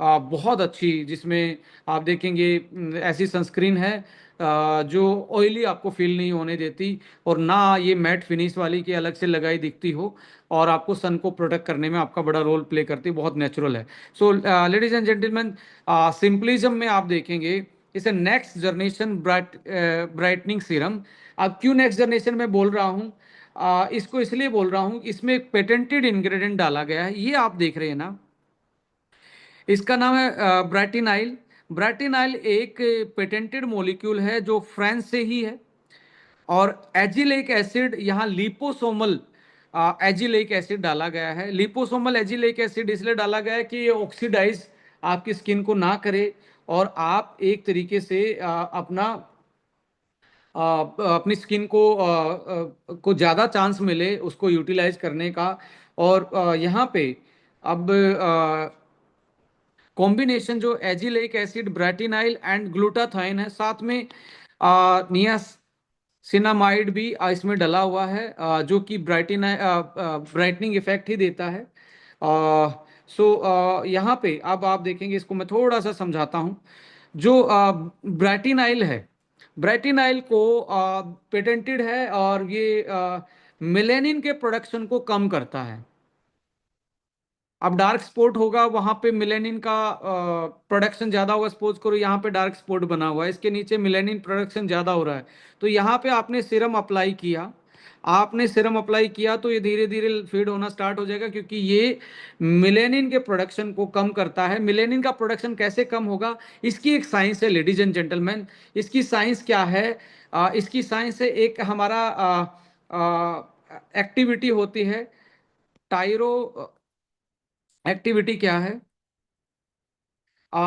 [SPEAKER 1] बहुत अच्छी, जिसमें आप देखेंगे ऐसी सनस्क्रीन है जो ऑयली आपको फील नहीं होने देती, और ना ये मैट फिनिश वाली की अलग से लगाई दिखती हो, और आपको सन को प्रोटेक्ट करने में आपका बड़ा रोल प्ले करती है, बहुत नेचुरल है। सो लेडीज एंड जेंटलमैन, सिंपलिज्म में आप देखेंगे इसे नेक्स्ट जनरेशन ब्राइटनिंग सीरम। अब क्यों नेक्स्ट जनरेशन में बोल रहा हूँ, इसको इसलिए बोल रहा हूँ, इसमें एक पेटेंटेड इंग्रेडिएंट डाला गया है, ये आप देख रहे हैं ना, इसका नाम है ब्राटिनाइल। ब्राटिनाइल एक पेटेंटेड मॉलिक्यूल है जो फ्रांस से ही है, और एजिलेक एसिड, यहाँ लिपोसोमल एजिलेक एसिड डाला गया है। लिपोसोमल एजिलेक एसिड इसलिए डाला गया है कि ये ऑक्सीडाइज आपकी स्किन को ना करे, और आप एक तरीके से अपनी स्किन को ज़्यादा चांस मिले उसको यूटिलाइज करने का। और यहाँ पे अब कॉम्बिनेशन जो एजिलिक एसिड, ब्राटिनाइल एंड ग्लूटाथाइन है, साथ में नियासिनामाइड भी इसमें डला हुआ है, जो कि ब्राइटनिंग इफेक्ट ही देता है। यहाँ पे अब आप देखेंगे, इसको मैं थोड़ा सा समझाता हूँ। जो ब्राटिनाइल है, ब्राटिनाइल को पेटेंटेड है, और ये मेलेनिन के प्रोडक्शन को कम करता है। अब डार्क स्पॉट होगा वहां पे मिलेनिन का प्रोडक्शन ज्यादा होगा, सपोज करो यहाँ पे डार्क स्पॉट बना हुआ है, इसके नीचे मिलेनिन प्रोडक्शन ज्यादा हो रहा है, तो यहाँ पे आपने सीरम अप्लाई किया, आपने सीरम अप्लाई किया तो ये धीरे धीरे फेड होना स्टार्ट हो जाएगा, क्योंकि ये मिलेनिन के प्रोडक्शन को कम करता है। मिलेनिन का प्रोडक्शन कैसे कम होगा, इसकी एक साइंस है लेडीज एंड जेंटलमैन। इसकी साइंस क्या है, इसकी साइंस है, एक हमारा एक्टिविटी होती है, टायरो एक्टिविटी क्या है,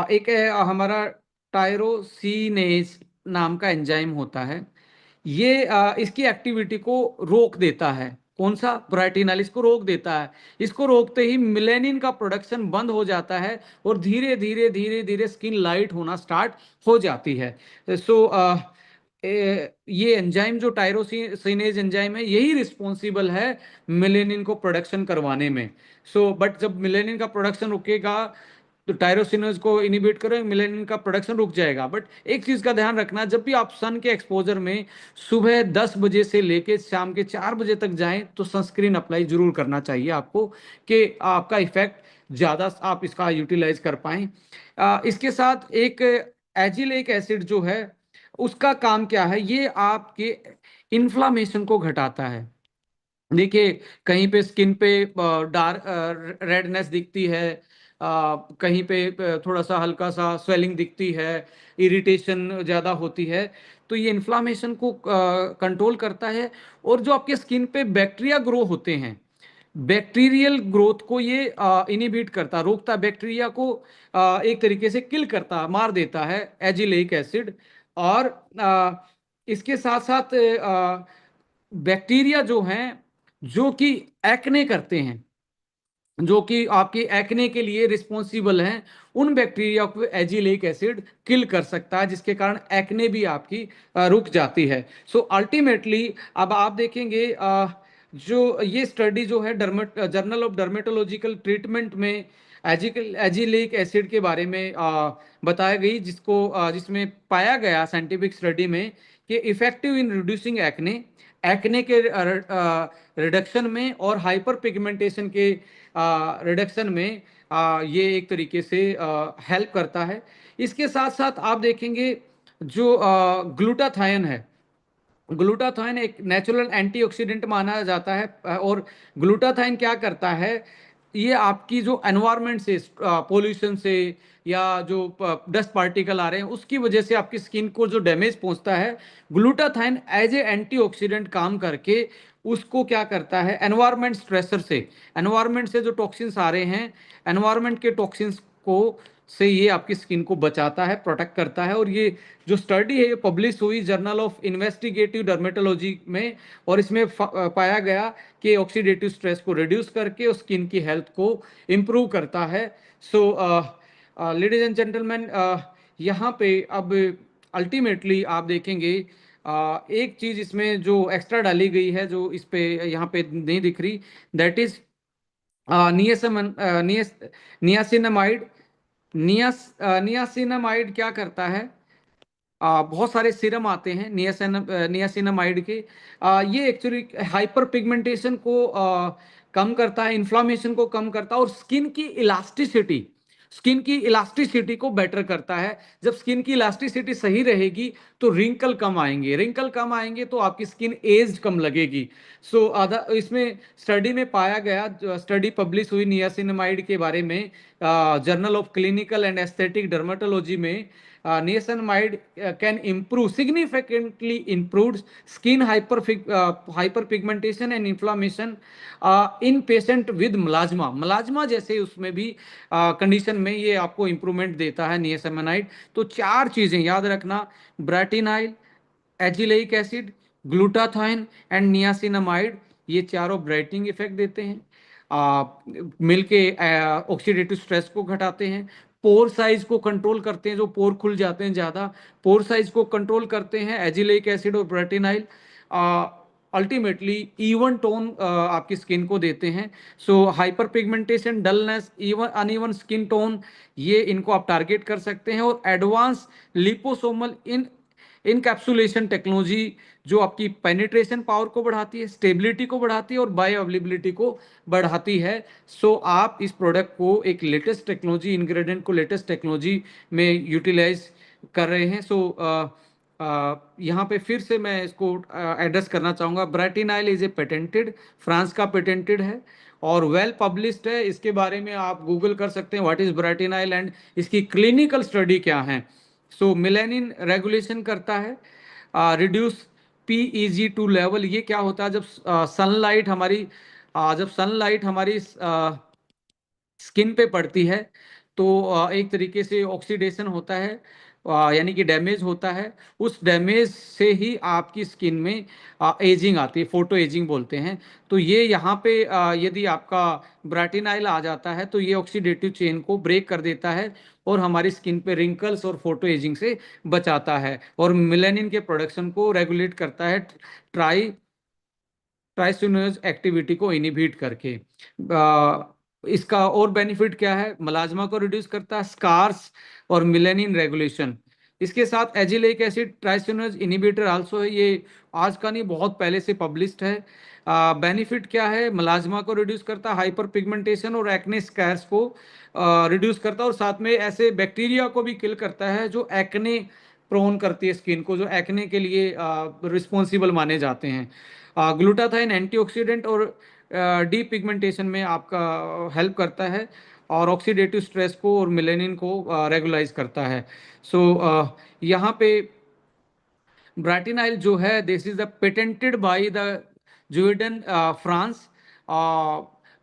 [SPEAKER 1] एक है हमारा टायरोसिनेज नाम का एंजाइम होता है। ये इसकी एक्टिविटी को रोक देता है, कौन सा, ब्राइटिनाइल, इसको रोक देता है। इसको रोकते ही मिलेनिन का प्रोडक्शन बंद हो जाता है, और धीरे धीरे धीरे धीरे स्किन लाइट होना स्टार्ट हो जाती है। सो ये एंजाइम जो टायरोसिनेज एंजाइम है, यही रिस्पॉन्सिबल है मिलेनिन को प्रोडक्शन करवाने में। बट जब मिलेनिन का प्रोडक्शन रुकेगा तो टायरोसिनेज को इनिबिट करें, मिलेनिन का प्रोडक्शन रुक जाएगा। बट एक चीज का ध्यान रखना, जब भी आप सन के एक्सपोजर में सुबह 10 बजे से लेके शाम के 4 बजे तक जाएं, तो सनस्क्रीन अप्लाई जरूर करना चाहिए आपको, कि आपका इफेक्ट ज्यादा आप इसका यूटिलाइज कर पाए। इसके साथ एक एजिलिक एसिड जो है, उसका काम क्या है, ये आपके इन्फ्लामेशन को घटाता है। देखिए, कहीं पे स्किन पे डार्क रेडनेस दिखती है, कहीं पे थोड़ा सा हल्का सा स्वेलिंग दिखती है, इरिटेशन ज़्यादा होती है, तो ये इन्फ्लामेशन को कंट्रोल करता है। और जो आपके स्किन पे बैक्टीरिया ग्रो होते हैं, बैक्टीरियल ग्रोथ को ये इनिबिट करता, रोकता, बैक्टीरिया को एक तरीके से किल करता, मार देता है एजिलिक एसिड। और इसके साथ साथ बैक्टीरिया जो हैं, जो कि एक्ने करते हैं, जो कि आपकी एक्ने के लिए रिस्पॉन्सिबल हैं, उन बैक्टीरिया को एजिलिक एसिड किल कर सकता है, जिसके कारण एक्ने भी आपकी रुक जाती है। सो अल्टीमेटली अब आप देखेंगे, जो ये स्टडी जो है जर्नल ऑफ डर्मेटोलॉजिकल ट्रीटमेंट में एजिलिक एसिड के बारे में बताया गई, जिसमें पाया गया साइंटिफिक स्टडी में कि effective in reducing acne, acne के रिडक्शन में, और हाइपर पिगमेंटेशन के रिडक्शन में ये एक तरीके से हेल्प करता है। इसके साथ साथ आप देखेंगे, जो ग्लूटाथायन है, ग्लूटाथाइन एक नेचुरल एंटीऑक्सीडेंट माना जाता है। और ग्लूटाथाइन क्या करता है, ये आपकी जो एनवायरनमेंट से, पोल्यूशन से, या जो डस्ट पार्टिकल आ रहे हैं उसकी वजह से आपकी स्किन को जो डैमेज पहुंचता है, ग्लूटाथाइन एज ए एंटीऑक्सीडेंट काम करके उसको क्या करता है, एनवायरनमेंट स्ट्रेसर से, एनवायरनमेंट से जो टॉक्सिन्स आ रहे हैं, एनवायरनमेंट के टॉक्सिन्स को से ये आपकी स्किन को बचाता है, प्रोटेक्ट करता है। और ये जो स्टडी है, ये पब्लिश हुई जर्नल ऑफ इन्वेस्टिगेटिव डर्मेटोलॉजी में, और इसमें पाया गया कि ऑक्सीडेटिव स्ट्रेस को रिड्यूस करके स्किन की हेल्थ को इम्प्रूव करता है। सो लेडीज एंड जेंटलमैन, यहाँ पे अब अल्टीमेटली आप देखेंगे, एक चीज इसमें जो एक्स्ट्रा डाली गई है, जो इस पे यहाँ पे नहीं दिख रही, दैट इज नियासमन नियस नियासिनामाइड। नियासिनामाइड क्या करता है? बहुत सारे सीरम आते हैं नियासिनामाइड के। ये एक्चुअली हाइपर पिगमेंटेशन को कम करता है, इन्फ्लामेशन को कम करता है, और स्किन की इलास्टिसिटी को बेटर करता है। जब स्किन की इलास्टिसिटी सही रहेगी तो रिंकल कम आएंगे तो आपकी स्किन एज्ड कम लगेगी। सो आधा इसमें स्टडी में पाया गया, स्टडी पब्लिश हुई नियासिनामाइड के बारे में journal of clinical and aesthetic dermatology में। niacinamide can improve significantly improves skin hyperpigmentation and inflammation in patient with melasma जैसे उसमें भी कंडीशन में ये आपको इंप्रूवमेंट देता है niacinamide। तो चार चीजें याद रखना: ब्राटिनाइल, एजिलेइक एसिड, ग्लूटाथाइन एंड नियासिनामाइड, ये चारों ब्राइटनिंग इफेक्ट देते हैं, मिलके ऑक्सीडेटिव स्ट्रेस को घटाते हैं, पोर साइज को कंट्रोल करते हैं, जो पोर खुल जाते हैं ज्यादा, पोर साइज को कंट्रोल करते हैं एजिलेइक एसिड और ब्राटिनाइल। अल्टीमेटली इवन टोन आपकी स्किन को देते हैं। सो hyper pigmentation, dullness, even uneven skin tone, ये इनको आप टारगेट कर सकते हैं। और एडवांस लिपोसोमल इन इनकैप्सुलेशन टेक्नोलॉजी, जो आपकी पेनिट्रेशन पावर को बढ़ाती है, स्टेबिलिटी को बढ़ाती है और बायो अवेलेबिलिटी को बढ़ाती है। सो आप इस प्रोडक्ट को एक लेटेस्ट टेक्नोलॉजी, इंग्रेडिएंट को लेटेस्ट टेक्नोलॉजी में यूटिलाइज कर रहे हैं। सो यहाँ पे फिर से मैं इसको एड्रेस करना चाहूँगा। ब्राटिनाइल इज ए पेटेंटेड, फ्रांस का पेटेंटेड है और वेल पब्लिश्ड है। इसके बारे में आप गूगल कर सकते हैं व्हाट इज ब्राटिनाइल एंड इसकी क्लिनिकल स्टडी क्या है। सो मिलेनिन रेगुलेशन करता है, रिड्यूस PEG2 लेवल। ये क्या होता है? जब सनलाइट हमारी स्किन पे पड़ती है तो एक तरीके से ऑक्सीडेशन होता है, यानी कि डैमेज होता है। उस डैमेज से ही आपकी स्किन में एजिंग आती है, फोटो एजिंग बोलते हैं। तो ये यहाँ पे यदि आपका ब्राटिनाइल आ जाता है तो ये ऑक्सीडेटिव चेन को ब्रेक कर देता है और हमारी स्किन पे रिंकल्स और फोटो एजिंग से बचाता है, और मिलेनिन के प्रोडक्शन को रेगुलेट करता है ट्राई ट्राइसिनोज एक्टिविटी को इनिबिट करके। इसका और बेनिफिट क्या है? मलाजमा को रिड्यूस करता है, स्कार्स और मिलेनिन रेगुलेशन। इसके साथ एजिलिक एसिड ट्राइसिनोज इनिबिटर आल्सो है। ये आज का नहीं, बहुत पहले से पब्लिश्ड है। बेनिफिट क्या है? मलाजमा को रिड्यूस करता है, हाइपर पिगमेंटेशन और एक्ने स्कैर्स को रिड्यूस करता है, और साथ में ऐसे बैक्टीरिया को भी किल करता है जो एक्ने प्रोन करती है स्किन को, जो एक्ने के लिए रिस्पॉन्सिबल माने जाते हैं। ग्लूटाथाइन एंटीऑक्सीडेंट और डी पिगमेंटेशन में आपका हेल्प करता है, और ऑक्सीडेटिव स्ट्रेस को और मेलेनिन को रेगुलाइज करता है। सो यहाँ पे ब्राटिनाइल जो है, this is the patented by the जुइडन France,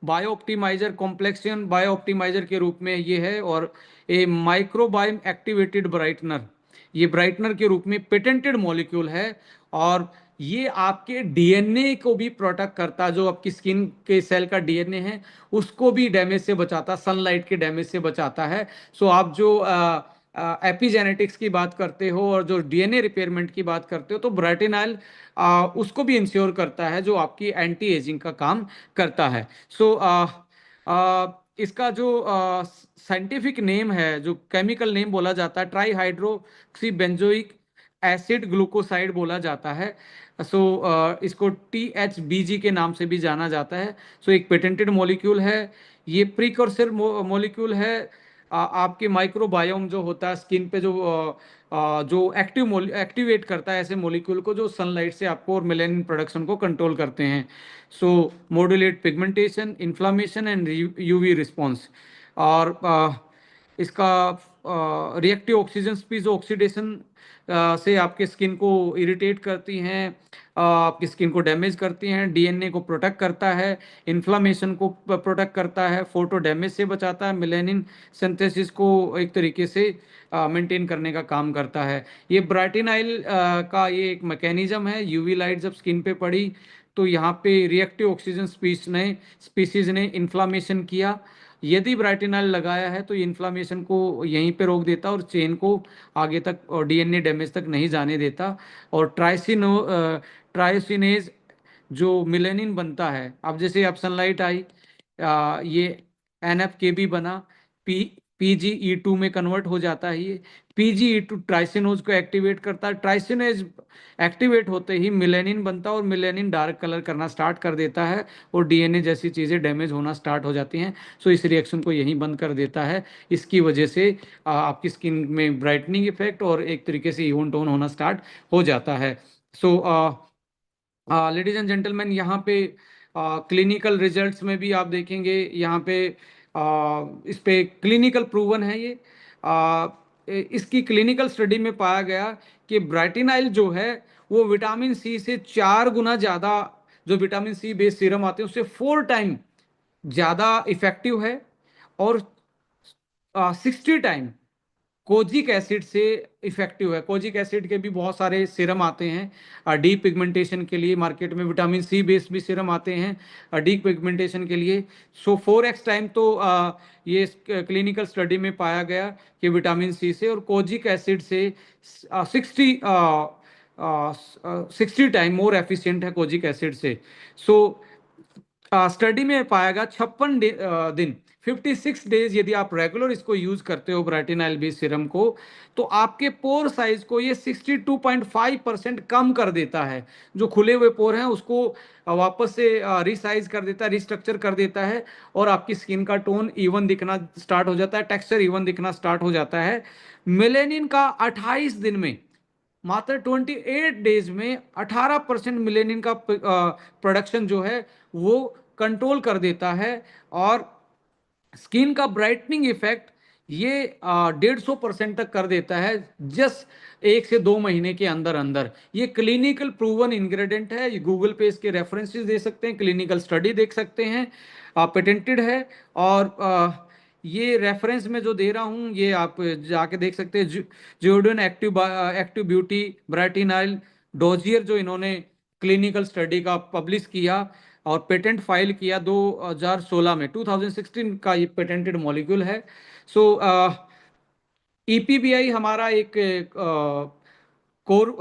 [SPEAKER 1] bio optimizer, complexion bio optimizer के रूप में ये है, और ए माइक्रोबाइम एक्टिवेटेड ब्राइटनर, ये ब्राइटनर के रूप में पेटेंटेड मॉलिक्यूल है। और ये आपके डीएनए को भी प्रोटेक्ट करता, जो आपकी स्किन के सेल का डीएनए है उसको भी डैमेज से बचाता, सनलाइट के डैमेज से बचाता है। सो आप जो एपिजेनेटिक्स की बात करते हो और जो डीएनए रिपेयरमेंट की बात करते हो, तो ब्राटिनाइल उसको भी इंश्योर करता है, जो आपकी एंटी एजिंग का काम करता है। सो इसका जो साइंटिफिक नेम है, जो केमिकल नेम बोला जाता है, try hydroxy benzoic acid glucoside बोला जाता है। सो इसको THBG के नाम से भी जाना जाता है। सो एक पेटेंटेड मॉलिक्यूल है, ये प्रीकॉर्सर मॉलिक्यूल है। आपके माइक्रोबायोम जो होता है स्किन पे, जो एक्टिवेट करता है ऐसे मॉलिक्यूल को, जो सनलाइट से आपको और मेलेनिन प्रोडक्शन को कंट्रोल करते हैं। So modulate pigmentation, inflammation and UV response. और इसका रिएक्टिव ऑक्सीजन स्पीज ऑक्सीडेशन से आपके स्किन को इरिटेट करती हैं, आपकी स्किन को डैमेज करती हैं, डीएनए को प्रोटेक्ट करता है, इन्फ्लामेशन को प्रोटेक्ट करता है, फोटो डैमेज से बचाता है, मेलेनिन सिंथेसिस को एक तरीके से मेंटेन करने का काम करता है। ये ब्राटिनाइल का ये एक मैकेनिज्म है। यूवी लाइट जब स्किन पे पड़ी तो यहाँ पे रिएक्टिव ऑक्सीजन स्पीसीज ने इन्फ्लामेशन किया, यदि ब्राइटिनाइल लगाया है तो ये इन्फ्लामेशन को यहीं पे रोक देता और चेन को आगे तक और डीएनए डैमेज तक नहीं जाने देता। और ट्राइसिनेज जो मिलेनिन बनता है, अब जैसे अब सनलाइट आई, ये एनएफ के बी बना, पी पीजीई 2 में कन्वर्ट हो जाता है ये। पीजीई 2 ट्राइसिनोज को एक्टिवेट करता है। ट्राइसिनेज एक्टिवेट होते ही मिलेनिन बनता है और मिलेनिन डार्क कलर करना स्टार्ट कर देता है और डीएनए जैसी चीज़ें डैमेज होना स्टार्ट हो जाती हैं। सो इस रिएक्शन को यही बंद कर देता है। इसकी वजह से आपकी स्किन में ब्राइटनिंग इफेक्ट और एक तरीके से इवन टोन होना स्टार्ट हो जाता है। सो लेडीज एंड जेंटलमैन, यहाँ पे क्लिनिकल रिजल्ट्स में भी आप देखेंगे, यहाँ पे इस पे क्लिनिकल प्रूवन है ये। इसकी क्लिनिकल स्टडी में पाया गया कि ब्राइटिनाइल जो है वो विटामिन सी से 4 गुना ज़्यादा, जो विटामिन सी बेस्ड सीरम आते हैं उससे 4 टाइम ज़्यादा इफेक्टिव है। और 60 टाइम कोजिक एसिड से इफेक्टिव है। कोजिक एसिड के भी बहुत सारे सीरम आते हैं डी पिगमेंटेशन के लिए, मार्केट में विटामिन सी बेस्ड भी सीरम आते हैं डी पिगमेंटेशन के लिए। सो 4x टाइम तो ये क्लिनिकल स्टडी में पाया गया कि विटामिन सी से और कोजिक एसिड से 60 टाइम मोर एफिशिएंट है कोजिक एसिड से। सो स्टडी में पाया गया 56 दिन 56 डेज यदि आप रेगुलर इसको यूज करते हो ब्राइटिनाइल बी सीरम को, तो आपके पोर साइज को ये 62.5% कम कर देता है। जो खुले हुए पोर हैं उसको वापस से रिसाइज कर देता है, रिस्ट्रक्चर कर देता है और आपकी स्किन का टोन इवन दिखना स्टार्ट हो जाता है, टेक्सचर इवन दिखना स्टार्ट हो जाता है। मेलेनिन का 28 दिन में, मात्र 28 डेज में 18% मिलेनिन का प्रोडक्शन जो है वो कंट्रोल कर देता है। और स्किन का ब्राइटनिंग इफेक्ट ये 150% तक कर देता है जस्ट 1 से 2 महीने के अंदर अंदर। ये क्लिनिकल प्रूवन इंग्रेडिएंट है। ये गूगल पे इसके रेफरेंसेस दे सकते हैं, क्लिनिकल स्टडी देख सकते हैं, पेटेंटेड है। और ये रेफरेंस में जो दे रहा हूँ ये आप जाके देख सकते हैं। जियोडन एक्टिव एक्टिव ब्यूटी ब्राइटिनाइल डोजियर, जो इन्होंने क्लिनिकल स्टडी का पब्लिश किया और पेटेंट फाइल किया 2016 में, 2016 का ये पेटेंटेड मॉलिक्यूल है। सो ईपीबीआई हमारा एक कोर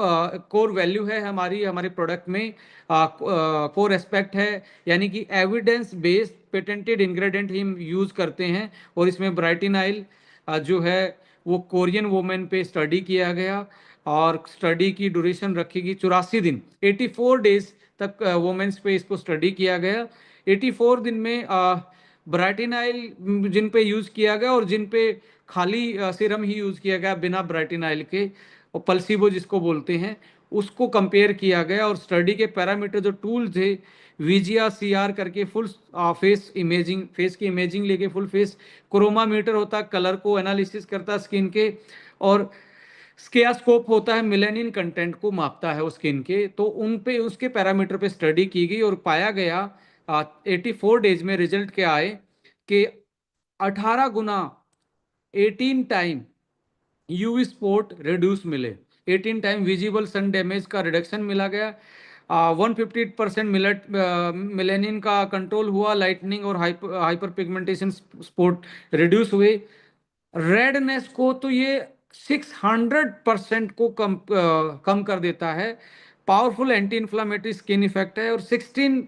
[SPEAKER 1] कोर वैल्यू है हमारी, हमारे प्रोडक्ट में कोर एस्पेक्ट है। यानी कि एविडेंस बेस्ड पेटेंटेड इंग्रेडिएंट ही हम यूज करते हैं। और इसमें ब्राइटिनाइल जो है वो कोरियन वुमेन पे स्टडी किया गया और स्टडी की ड्यूरेशन रखेगी 84 दिन, 84 डेज तक वुमेन्स पे इसको स्टडी किया गया। 84 दिन में ब्राइटिनाइल जिन पे यूज किया गया और जिन पे खाली सीरम ही यूज किया गया बिना ब्राइटिनाइल के, और पल्सीबो जिसको बोलते हैं, उसको कंपेयर किया गया। और स्टडी के पैरामीटर जो टूल थे, वीजीआर सीआर करके फुल फेस इमेजिंग, फेस की इमेजिंग लेके फुल फेस, क्रोमामीटर होता है कलर को एनालिसिस करता है स्किन के, और स्केयास्कोप होता है मिलेनिन कंटेंट को मापता है उस स्किन के। तो उन पे उसके पैरामीटर पे स्टडी की गई और पाया गया 84 डेज में रिजल्ट क्या आए कि 18 गुना, 18 टाइम यूवी स्पॉट रिड्यूस मिले, 18 टाइम विजिबल सन डैमेज का रिडक्शन मिला गया, 150% मिलेनिन का कंट्रोल हुआ, लाइटनिंग और हाइपर पिगमेंटेशन स्पॉट रिड्यूस हुए। रेडनेस को तो ये 600% को कम कर देता है। Powerful anti inflammatory skin effect है और 16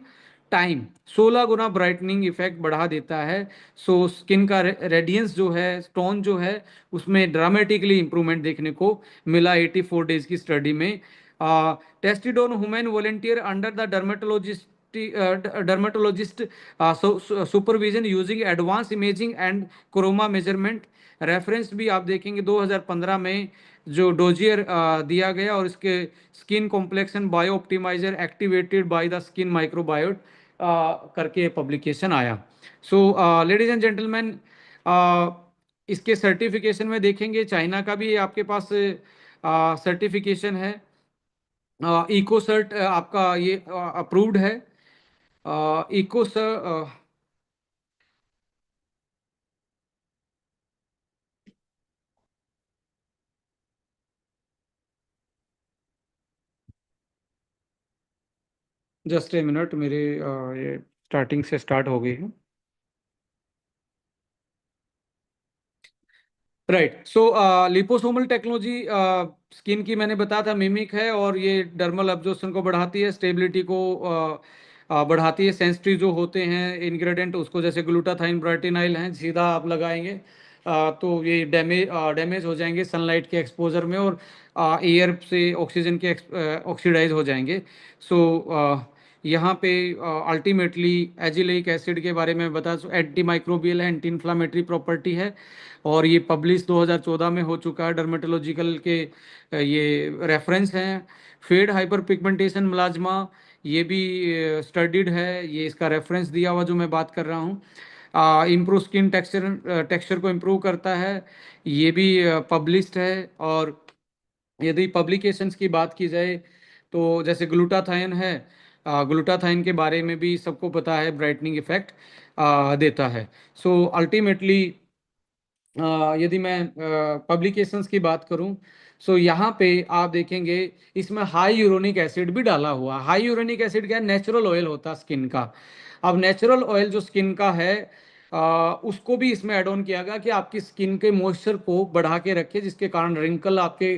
[SPEAKER 1] टाइम, 16 गुना ब्राइटनिंग इफेक्ट बढ़ा देता है। सो स्किन का रेडियंस जो है, टोन जो है, उसमें ड्रामेटिकली इंप्रूवमेंट देखने को मिला 84 डेज की स्टडी में। Tested on human volunteer under the dermatologist supervision using advance imaging and chroma measurement. Reference भी आप देखेंगे 2015 में जो डोजियर दिया गया और इसके skin complexion bio optimizer activated by the skin microbiota करके पब्लिकेशन आया। सो लेडीज एंड जेंटलमैन, इसके सर्टिफिकेशन में देखेंगे चाइना का भी आपके पास सर्टिफिकेशन है। इको सर्ट आपका ये अप्रूव्ड है। Eco sir, just a minute, मेरे ये स्टार्टिंग से स्टार्ट हो गई है। Right. So liposomal technology skin की मैंने बताया था मिमिक है, और ये डर्मल अब्जॉर्प्शन को बढ़ाती है, स्टेबिलिटी को बढ़ाती है। सेंसिटिव जो होते हैं इंग्रेडिएंट उसको, जैसे ग्लूटाथाइन ब्राइटिनाइल हैं, सीधा आप लगाएंगे तो ये डैमेज हो जाएंगे सनलाइट के एक्सपोजर में, और एयर से ऑक्सीजन के ऑक्सीडाइज हो जाएंगे। सो यहाँ पे अल्टीमेटली एजिलिक एसिड के बारे में बता, एंटी माइक्रोबियल है, एंटी इन्फ्लामेटरी प्रॉपर्टी है, और ये पब्लिश 2014 में हो चुका है डर्मेटोलॉजिकल के ये रेफरेंस हैं। फेड हाइपर पिगमेंटेशन मिलाज्मा, ये भी स्टडीड है, ये इसका रेफरेंस दिया हुआ जो मैं बात कर रहा हूँ। इम्प्रूव स्किन टेक्सचर, टेक्सचर को इम्प्रूव करता है, ये भी पब्लिश्ड है। और यदि पब्लिकेशंस की बात की जाए तो जैसे ग्लूटाथाइन है, ग्लूटाथाइन के बारे में भी सबको पता है, ब्राइटनिंग इफेक्ट देता है। सो अल्टीमेटली यदि मैं पब्लिकेशंस की बात करूं, सो यहाँ पे आप देखेंगे इसमें हाई यूरोनिक एसिड भी डाला हुआ। हाई यूरोनिक एसिड क्या है? नेचुरल ऑयल होता है स्किन का। अब नेचुरल ऑयल जो स्किन का है उसको भी इसमें ऐड ऑन किया गया कि आपकी स्किन के मॉइस्चर को बढ़ा के रखे, जिसके कारण रिंकल आपके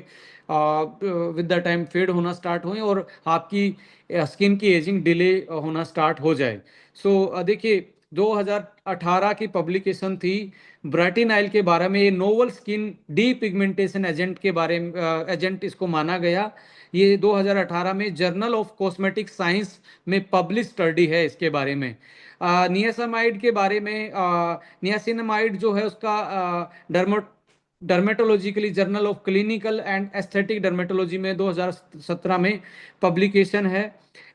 [SPEAKER 1] विद द टाइम फेड होना स्टार्ट हुए, और आपकी स्किन की एजिंग डिले होना स्टार्ट हो जाए। सो देखिए 2018 की पब्लिकेशन थी ब्राटिनाइल के बारे में, ये novel skin D pigmentation agent के बारे में, एजेंट इसको माना गया। ये 2018 में जर्नल ऑफ कॉस्मेटिक साइंस में पब्लिश स्टडी है इसके बारे में। नियासिनामाइड के बारे में, नियासिनामाइड जो है उसका dermatologically journal of clinical and aesthetic dermatology में 2017 में पब्लिकेशन है।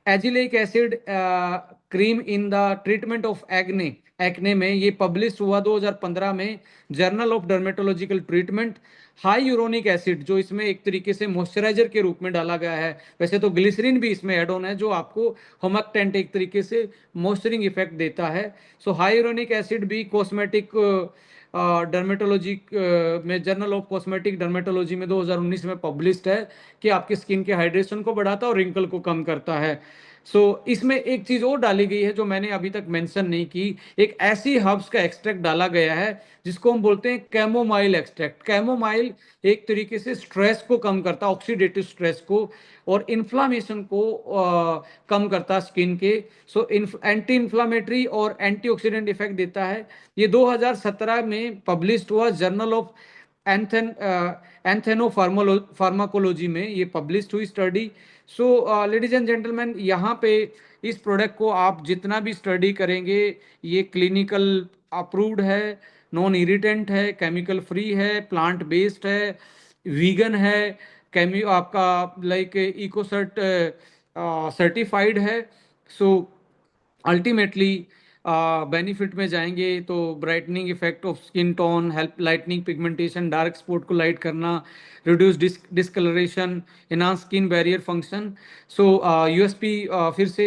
[SPEAKER 1] Azelaic acid cream in the treatment of acne, acne में ये पब्लिश हुआ 2015 में journal of dermatological treatment. High uronic acid जो इसमें एक तरीके से मॉइस्चराइजर के रूप में डाला गया है, वैसे तो ग्लिसरीन भी इसमें एड ऑन है जो आपको होमक्टेंट एक तरीके से मॉइस्चरिंग इफेक्ट देता है। सो हाई यूरोनिक एसिड भी कॉस्मेटिक डर्मेटोलॉजी में, जर्नल ऑफ कॉस्मेटिक डर्मेटोलॉजी में 2019 में पब्लिश्ड है कि आपकी स्किन के हाइड्रेशन को बढ़ाता है और रिंकल को कम करता है। इसमें एक चीज और डाली गई है जो मैंने अभी तक मेंशन नहीं की, एक ऐसी हर्ब्स का एक्सट्रैक्ट डाला गया है जिसको हम बोलते हैं कैमोमाइल एक्सट्रैक्ट। कैमोमाइल एक तरीके से स्ट्रेस को कम करता है, ऑक्सीडेटिव स्ट्रेस को, और इन्फ्लामेशन को कम करता है स्किन के। एंटी इन्फ्लामेटरी और एंटीऑक्सीडेंट इफेक्ट देता है। ये 2017 में पब्लिश्ड हुआ जर्नल ऑफ एंथन एंथेनो फार्माकोलॉजी में, ये पब्लिश्ड हुई स्टडी। लेडीज एंड जेंटलमैन, यहाँ पे इस प्रोडक्ट को आप जितना भी स्टडी करेंगे, ये क्लिनिकल अप्रूव्ड है, नॉन इरिटेंट है, केमिकल फ्री है, प्लांट बेस्ड है, वीगन है, केमी आपका लाइक इकोसर्ट सर्टिफाइड है। सो अल्टीमेटली बेनिफिट में जाएंगे तो brightening effect of skin tone, help lightening pigmentation, dark spot को लाइट करना, reduce discolouration, enhance skin barrier function. USP फिर से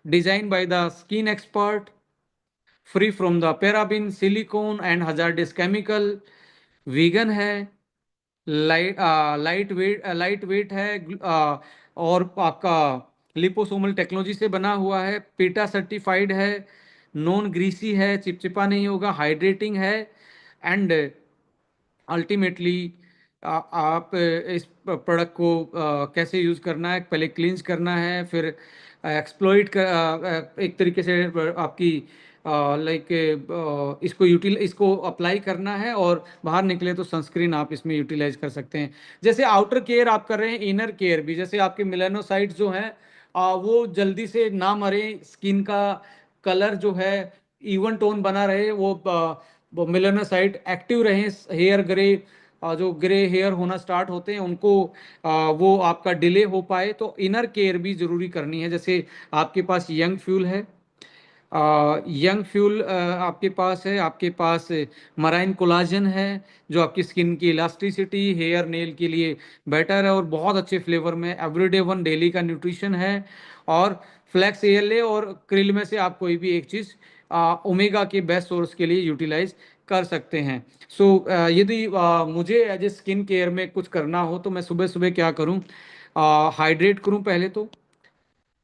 [SPEAKER 1] design by the skin expert, free from the paraben, silicone and hazardous chemical, vegan है, light weight है, और आपका liposomal technology से बना हुआ है, पेटा सर्टिफाइड है, नॉन ग्रीसी है, चिपचिपा नहीं होगा, हाइड्रेटिंग है, एंड अल्टीमेटली आप इस प्रोडक्ट को कैसे यूज़ करना है, पहले क्लींस करना है, फिर एक्सप्लॉइट कर एक तरीके से आपकी लाइक इसको अप्लाई करना है, और बाहर निकले तो सनस्क्रीन आप इसमें यूटिलाइज कर सकते हैं। जैसे आउटर केयर आप कर रहे हैं, इनर केयर भी, जैसे आपके मेलानोसाइट्स जो हैं वो जल्दी से ना मरे, स्किन का कलर जो है इवन टोन बना रहे, वो मेलानोसाइट एक्टिव रहे, हेयर ग्रे, जो ग्रे हेयर होना स्टार्ट होते हैं उनको वो आपका डिले हो पाए, तो इनर केयर भी जरूरी करनी है। जैसे आपके पास यंग फ्यूल है, यंग फ्यूल आपके पास है, आपके पास मराइन कोलाजन है जो आपकी स्किन की इलास्टिसिटी, हेयर नेल के लिए बेटर है, और बहुत अच्छे फ्लेवर में एवरीडे वन डेली का न्यूट्रिशन है। और फ्लैक्स एएलए और क्रिल में से आप कोई भी एक चीज़ ओमेगा के बेस्ट सोर्स के लिए यूटिलाइज कर सकते हैं। यदि मुझे एज ए स्किन केयर में कुछ करना हो तो मैं सुबह सुबह क्या करूं? हाइड्रेट करूं पहले तो,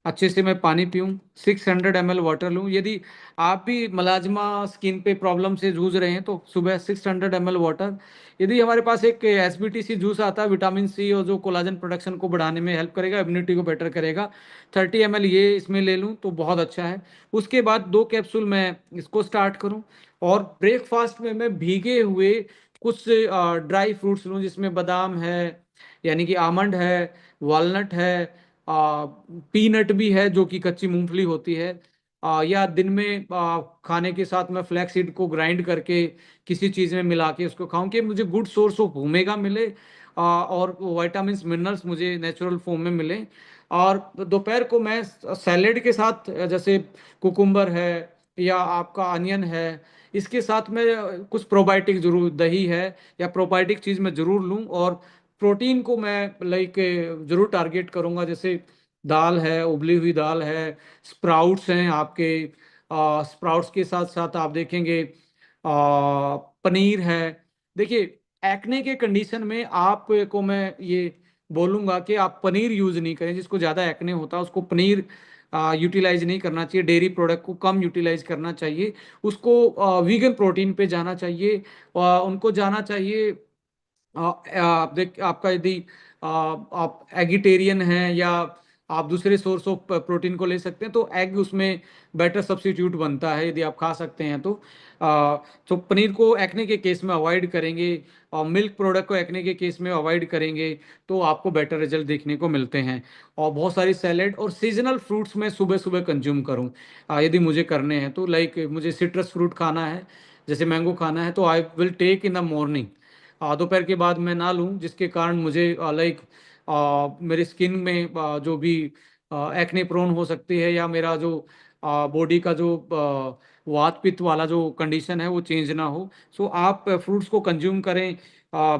[SPEAKER 1] अच्छे से मैं पानी पीऊँ, 600 ml वाटर लूँ। यदि आप भी मलाजमा स्किन पे प्रॉब्लम से जूझ रहे हैं तो सुबह 600 ml वाटर। यदि हमारे पास एक एसबीटीसी जूस आता है, विटामिन सी, और जो कोलाजन प्रोडक्शन को बढ़ाने में हेल्प करेगा, इम्यूनिटी को बेटर करेगा, 30 ml ये इसमें ले लूँ तो बहुत अच्छा है। उसके बाद 2 कैप्सूल मैं इसको स्टार्ट करूँ। और ब्रेकफास्ट में मैं भीगे हुए कुछ ड्राई फ्रूट्स लूँ, जिसमें बादाम है, यानी कि आमंड है, वॉलनट है, पीनट भी है जो कि कच्ची मूंगफली होती है। या दिन में खाने के साथ मैं फ्लैक्स सीड को ग्राइंड करके किसी चीज़ में मिला के उसको खाऊं, कि मुझे गुड सोर्स ऑफ ओमेगा मिले, और विटामिन मिनरल्स मुझे नेचुरल फॉर्म में मिले। और दोपहर को मैं सैलेड के साथ, जैसे कुकुम्बर है या आपका अनियन है, इसके साथ में कुछ प्रोबायोटिक जरूर, दही है या प्रोबायोटिक चीज़ मैं जरूर लूं। और प्रोटीन को मैं लाइक जरूर टारगेट करूंगा, जैसे दाल है, उबली हुई दाल है, स्प्राउट्स हैं आपके, स्प्राउट्स के साथ साथ आप देखेंगे पनीर है। देखिए, एक्ने के कंडीशन में आप को मैं ये बोलूंगा कि आप पनीर यूज नहीं करें। जिसको ज़्यादा एक्ने होता है उसको पनीर यूटिलाइज नहीं करना चाहिए, डेयरी प्रोडक्ट को कम यूटिलाइज करना चाहिए। उसको वीगन प्रोटीन पे जाना चाहिए, उनको जाना चाहिए। आप देख, आपका यदि आप एगिटेरियन हैं या आप दूसरे सोर्स ऑफ प्रोटीन को ले सकते हैं, तो एग उसमें बेटर सब्स्टिट्यूट बनता है, यदि आप खा सकते हैं तो। तो पनीर को एक्ने के केस में अवॉइड करेंगे, और मिल्क प्रोडक्ट को एक्ने के केस में अवॉइड करेंगे, तो आपको बेटर रिजल्ट देखने को मिलते हैं। और बहुत सारी सैलेड और सीजनल फ्रूट्स में सुबह सुबह कंज्यूम करूं, यदि मुझे करने हैं तो। लाइक मुझे सिट्रस फ्रूट खाना है, जैसे मैंगो खाना है, तो I will take in the morning. दोपहर के बाद मैं ना लूं, जिसके कारण मुझे लाइक मेरी स्किन में जो भी एक्ने प्रोन हो सकती है, या मेरा जो बॉडी का जो वात पित्त वाला जो कंडीशन है वो चेंज ना हो। सो आप फ्रूट्स को कंज्यूम करें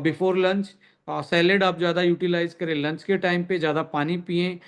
[SPEAKER 1] बिफोर लंच। सैलेड आप ज़्यादा यूटिलाइज करें लंच के टाइम पे, ज़्यादा पानी पिएं,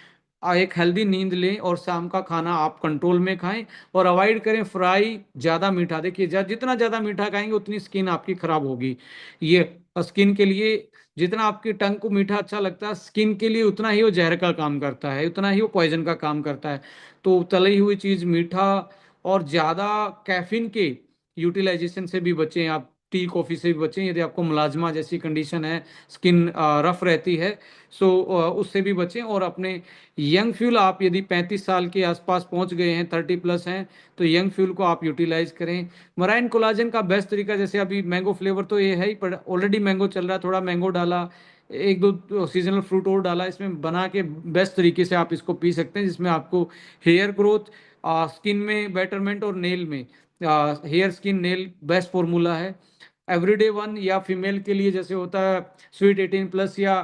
[SPEAKER 1] एक हेल्दी नींद लें, और शाम का खाना आप कंट्रोल में खाएं। और अवॉइड करें फ्राई, ज़्यादा मीठा। देखिए, जितना ज़्यादा मीठा खाएंगे उतनी स्किन आपकी खराब होगी। ये स्किन के लिए, जितना आपकी टंग को मीठा अच्छा लगता है, स्किन के लिए उतना ही वो जहर का काम करता है, उतना ही वो पॉइजन का काम करता है। तो तली हुई चीज़, मीठा, और ज़्यादा कैफीन के यूटिलाइजेशन से भी बचें आप। टी कॉफ़ी से भी बचें, यदि आपको मुलाजमा जैसी कंडीशन है, स्किन रफ रहती है, सो उससे भी बचें। और अपने यंग फ्यूल, आप यदि 35 साल के आसपास पहुंच गए हैं, 30+ हैं, तो यंग फ्यूल को आप यूटिलाइज करें। मराइन कोलाजन का बेस्ट तरीका, जैसे अभी मैंगो फ्लेवर तो ये है ही, पर ऑलरेडी मैंगो चल रहा है, थोड़ा मैंगो डाला, एक दो सीजनल फ्रूट और डाला इसमें बना के, बेस्ट तरीके से आप इसको पी सकते हैं, जिसमें आपको हेयर ग्रोथ, स्किन में बेटरमेंट, और नेल में, hair skin nail best formula है। एवरीडे वन, या फीमेल के लिए जैसे होता है स्वीट 18+ या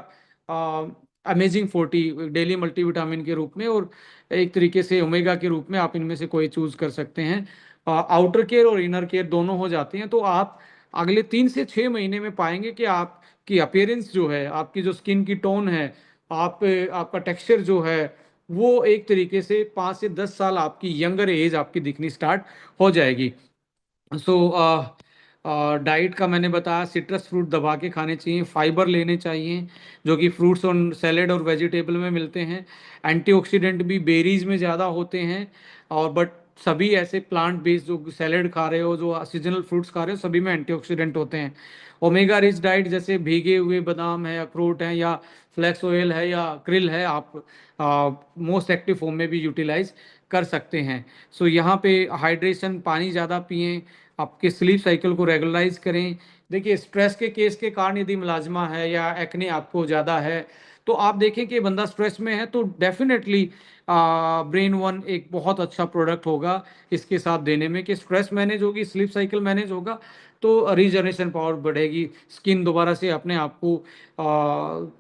[SPEAKER 1] अमेजिंग 40 डेली मल्टीविटामिन के रूप में, और एक तरीके से ओमेगा के रूप में, आप इनमें से कोई चूज कर सकते हैं। आउटर केयर और इनर केयर दोनों हो जाती हैं, तो आप अगले 3 से 6 महीने में पाएंगे कि आपकी अपीयरेंस जो है, आपकी जो स्किन की टोन है, आपका टेक्सचर जो है, वो एक तरीके से 5 से 10 साल आपकी यंगर एज आपकी दिखनी स्टार्ट हो जाएगी। सो डाइट का मैंने बताया, सिट्रस फ्रूट दबा के खाने चाहिए, फाइबर लेने चाहिए जो कि फ्रूट्स और सैलेड और वेजिटेबल में मिलते हैं। एंटीऑक्सीडेंट भी बेरीज में ज़्यादा होते हैं, और बट सभी ऐसे प्लांट बेस्ड जो सैलेड खा रहे हो, जो सीजनल फ्रूट्स खा रहे हो, सभी में एंटीऑक्सीडेंट होते हैं। ओमेगा रिच डाइट, जैसे भीगे हुए बादाम है, अखरोट है, या फ्लैक्स ऑयल है, या krill है, आप मोस्ट एक्टिव फॉर्म में भी यूटिलाइज कर सकते हैं। सो यहाँ पे हाइड्रेशन, पानी ज़्यादा पिएं, आपके स्लीप साइकिल को रेगुलराइज करें। देखिए, स्ट्रेस के केस के कारण यदि मुलाजमा है या एक्ने आपको ज़्यादा है, तो आप देखें कि बंदा स्ट्रेस में है, तो डेफिनेटली ब्रेन वन एक बहुत अच्छा प्रोडक्ट होगा इसके साथ देने में, कि स्ट्रेस मैनेज होगी, स्लीप साइकिल मैनेज होगा, तो रीजनरेशन पावर बढ़ेगी, स्किन दोबारा से अपने आप को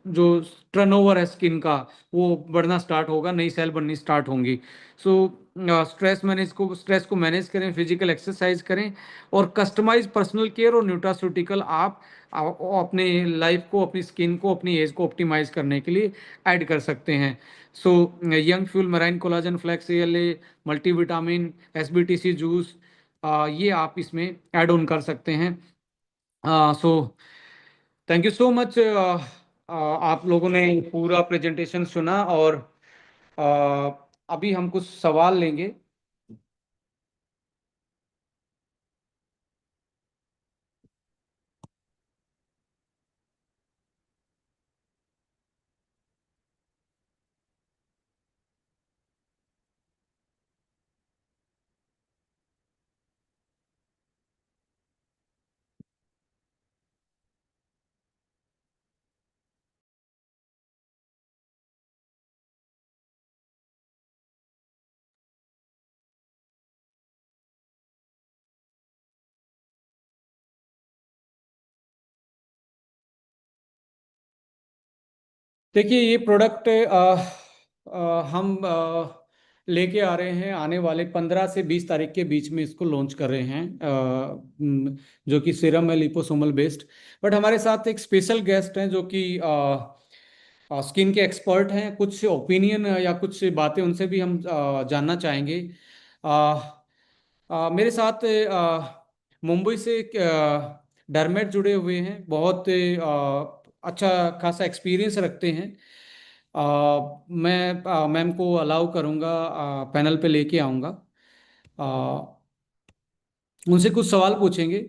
[SPEAKER 1] जो टर्नओवर है स्किन का, वो बढ़ना स्टार्ट होगा, नई सेल बननी स्टार्ट होंगी। सो स्ट्रेस को मैनेज करें, फिजिकल एक्सरसाइज करें, और कस्टमाइज पर्सनल केयर और न्यूट्रास्यूटिकल आप अपने लाइफ को, अपनी स्किन को, अपनी एज को ऑप्टिमाइज करने के लिए ऐड कर सकते हैं। So young fuel, marine collagen flax ALA, multivitamin, SBTC juice, ये आप इसमें ऐड ऑन कर सकते हैं। So thank you so much, आप लोगों ने पूरा प्रेजेंटेशन सुना, और अभी हम कुछ सवाल लेंगे। देखिए, ये प्रोडक्ट हम लेके आ रहे हैं, आने वाले 15 से 20 तारीख के बीच में इसको लॉन्च कर रहे हैं, जो कि सीरम है लिपोसोमल बेस्ड। बट हमारे साथ एक स्पेशल गेस्ट हैं जो कि स्किन के एक्सपर्ट हैं। कुछ ओपिनियन या कुछ बातें उनसे भी हम जानना चाहेंगे। मेरे साथ मुंबई से एक डरमेट जुड़े हुए हैं, बहुत अच्छा खासा एक्सपीरियंस रखते हैं। मैं मैम को अलाउ करूँगा, पैनल पे लेके आऊँगा, उनसे कुछ सवाल पूछेंगे।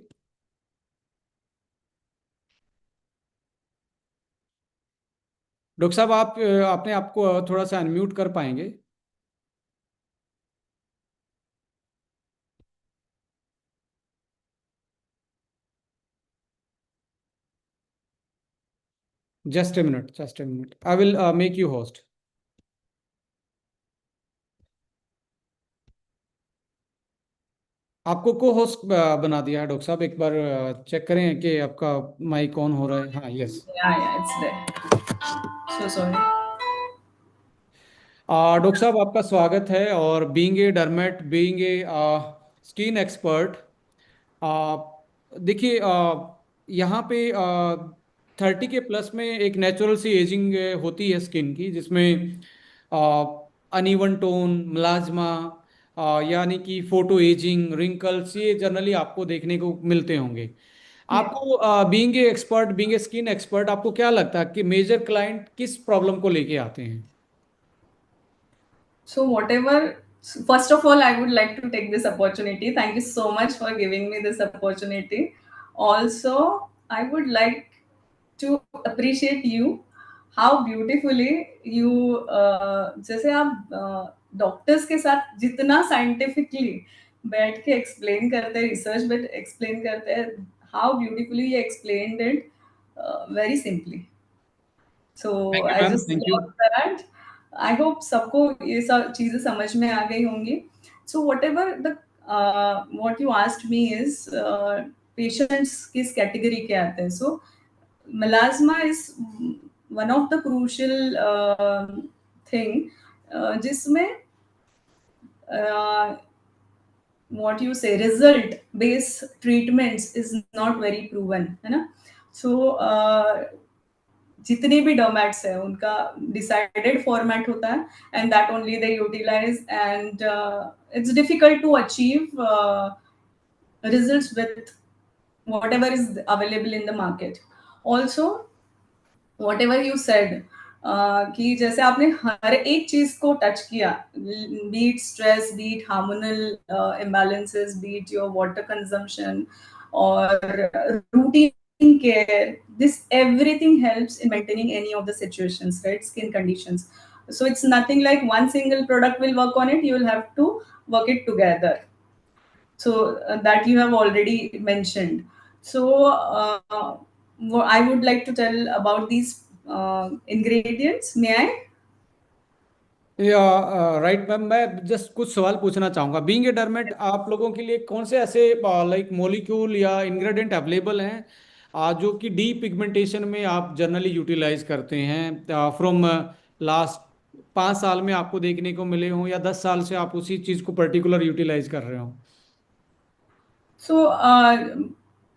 [SPEAKER 1] डॉक्टर साहब, आप अपने आप को थोड़ा सा अनम्यूट कर पाएंगे? Just a minute, just a minute, I will make you host. आपको को होस्ट बना दिया है डॉक्टर साहब, एक बार चेक करें कि आपका माइक ऑन हो रहा है। हाँ, yes.
[SPEAKER 2] Yeah, it's there. So sorry.
[SPEAKER 1] Doctor साहब, आपका स्वागत है। और being a डर्मेट, being a skin expert, देखिए, यहाँ पे 30 के प्लस में एक नेचुरल सी एजिंग होती है स्किन की, जिसमें अनइवन टोन, मिलाज्मा, यानी कि फोटो एजिंग, रिंकल्स, ये जनरली आपको देखने को मिलते होंगे।
[SPEAKER 2] Yeah.
[SPEAKER 1] आपको being a expert, being a skin expert, आपको क्या लगता है कि मेजर क्लाइंट किस प्रॉब्लम को लेके आते हैं?
[SPEAKER 2] So whatever. First of all, I would like to take this opportunity. Thank you so much for giving me this opportunity. Also, I would like to appreciate you. How beautifully you जैसे आप doctors के साथ जितना scientifically बैठ के explain करते हैं, research बेट explain करते हैं, how beautifully you explained it very simply.
[SPEAKER 1] Thank
[SPEAKER 2] So
[SPEAKER 1] you
[SPEAKER 2] I
[SPEAKER 1] ma'am,
[SPEAKER 2] just
[SPEAKER 1] thank you.
[SPEAKER 2] love that. I hope सबको ये सब चीजें समझ में आ गई होंगी. So whatever the what you asked me is patients किस कैटेगरी के आते हैं. So melasma is one of the crucial thing जिसमें uh, what you say result based treatments is not very proven है ना. So जितने भी डोमैट्स है उनका डिसाइडेड फॉर्मेट होता है and that only they utilize and it's difficult to achieve results with whatever is available in the market. Also, whatever you said, कि जैसे आपने हर एक चीज को टच किया, beat stress, beat hormonal imbalances, beat your water consumption और routine care, this everything helps in maintaining any of the situations, right? Skin conditions. So it's nothing like one single product will work on it, you will have to work it together. So that you have already mentioned. So I would like to tell about these ingredients. May I?
[SPEAKER 1] या right ma'am, मैं just कुछ सवाल पूछना चाहूँगा। Being a डरमेट, आप लोगों के लिए कौन से ऐसे लाइक मॉलिक्यूल या इंग्रेडिएंट अवेलेबल हैं जो कि डी पिगमेंटेशन में आप जनरली यूटिलाइज करते हैं, फ्रॉम लास्ट 5 साल में आपको देखने को मिले हों, या 10 साल से आप उसी चीज़ को पर्टिकुलर यूटिलाइज कर रहे हो?
[SPEAKER 2] So,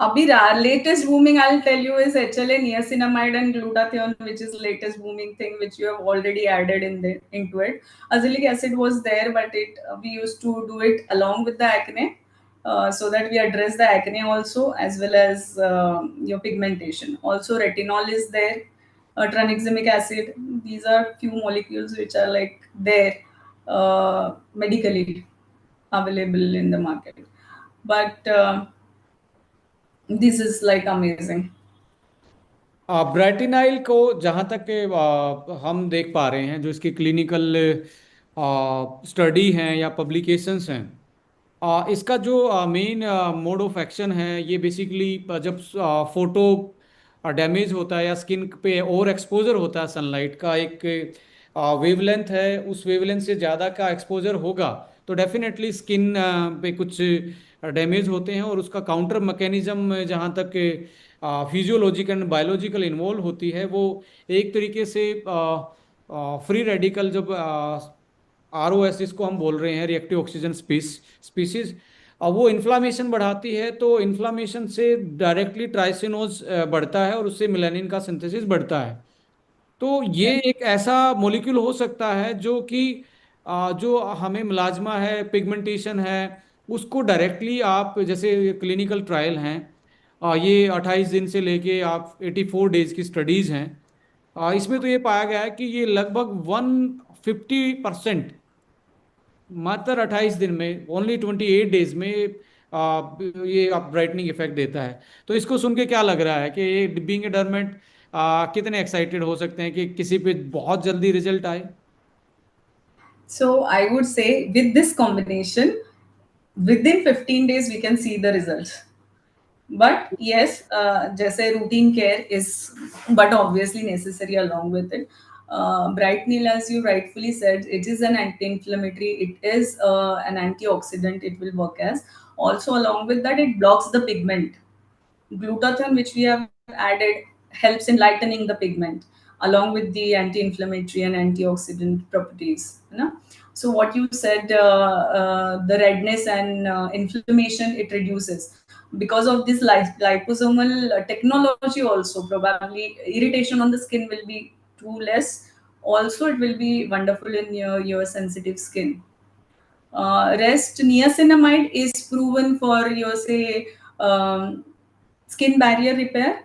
[SPEAKER 2] abhi latest booming I'll tell you is HLA, niacinamide, and glutathione, which is latest booming thing which you have already added into it. Azelaic acid was there, but it we used to do it along with the acne, so that we address the acne also as well as your pigmentation. Also, retinol is there, tranexamic acid. These are few molecules which are like there. medically available in the market. But this is like amazing.
[SPEAKER 1] ब्रेटिनाइल को जहाँ तक के, हम देख पा रहे हैं जो इसकी क्लिनिकल स्टडी हैं या पब्लिकेशंस हैं, इसका जो मेन मोड ऑफ एक्शन है, ये बेसिकली जब फोटो डैमेज होता है या स्किन पे और एक्सपोजर होता है सनलाइट का, एक वेवलेंथ है, उस वेवलेंथ से ज़्यादा का एक्सपोजर होगा तो डेफिनेटली स्किन पे कुछ डैमेज होते हैं, और उसका काउंटर मैकेनिज्म जहाँ तक फिजियोलॉजिकल एंड बायोलॉजिकल इन्वॉल्व होती है, वो एक तरीके से फ्री रेडिकल, जब ROS इसको हम बोल रहे हैं, रिएक्टिव ऑक्सीजन स्पीसीज, वो इन्फ्लामेशन बढ़ाती है, तो इन्फ्लामेशन से डायरेक्टली ट्राइसिनोज बढ़ता है और उससे मेलानिन का सिंथेसिस बढ़ता है। तो ये एक ऐसा मॉलिक्यूल हो सकता है जो कि जो हमें मिलाजमा है, पिगमेंटेशन है, उसको डायरेक्टली आप, जैसे क्लिनिकल ट्रायल हैं, ये 28 दिन से लेके आप 84 डेज की स्टडीज हैं, इसमें तो ये पाया गया है कि ये लगभग 150% मात्र 28 दिन में, ओनली 28 डेज में ये आप ब्राइटनिंग इफेक्ट देता है। तो इसको सुन के क्या लग रहा है कि ये बीइंग ए डर्मेट कितने एक्साइटेड हो सकते हैं कि किसी पे बहुत जल्दी रिजल्ट आए?
[SPEAKER 2] So I would say with this combination, within 15 days we can see the results. But yes, जैसे routine care is, but obviously necessary along with it. Bright Meal, as you rightfully said, it is an anti-inflammatory. It is an antioxidant. It will work as. Also, along with that, it blocks the pigment. Glutathione, which we have added, helps in lightening the pigment along with the anti-inflammatory and antioxidant properties. You know? So what you said, the redness and inflammation, it reduces because of this liposomal technology. Also, probably irritation on the skin will be too less. Also, it will be wonderful in your sensitive skin. Rest niacinamide is proven for your say skin barrier repair,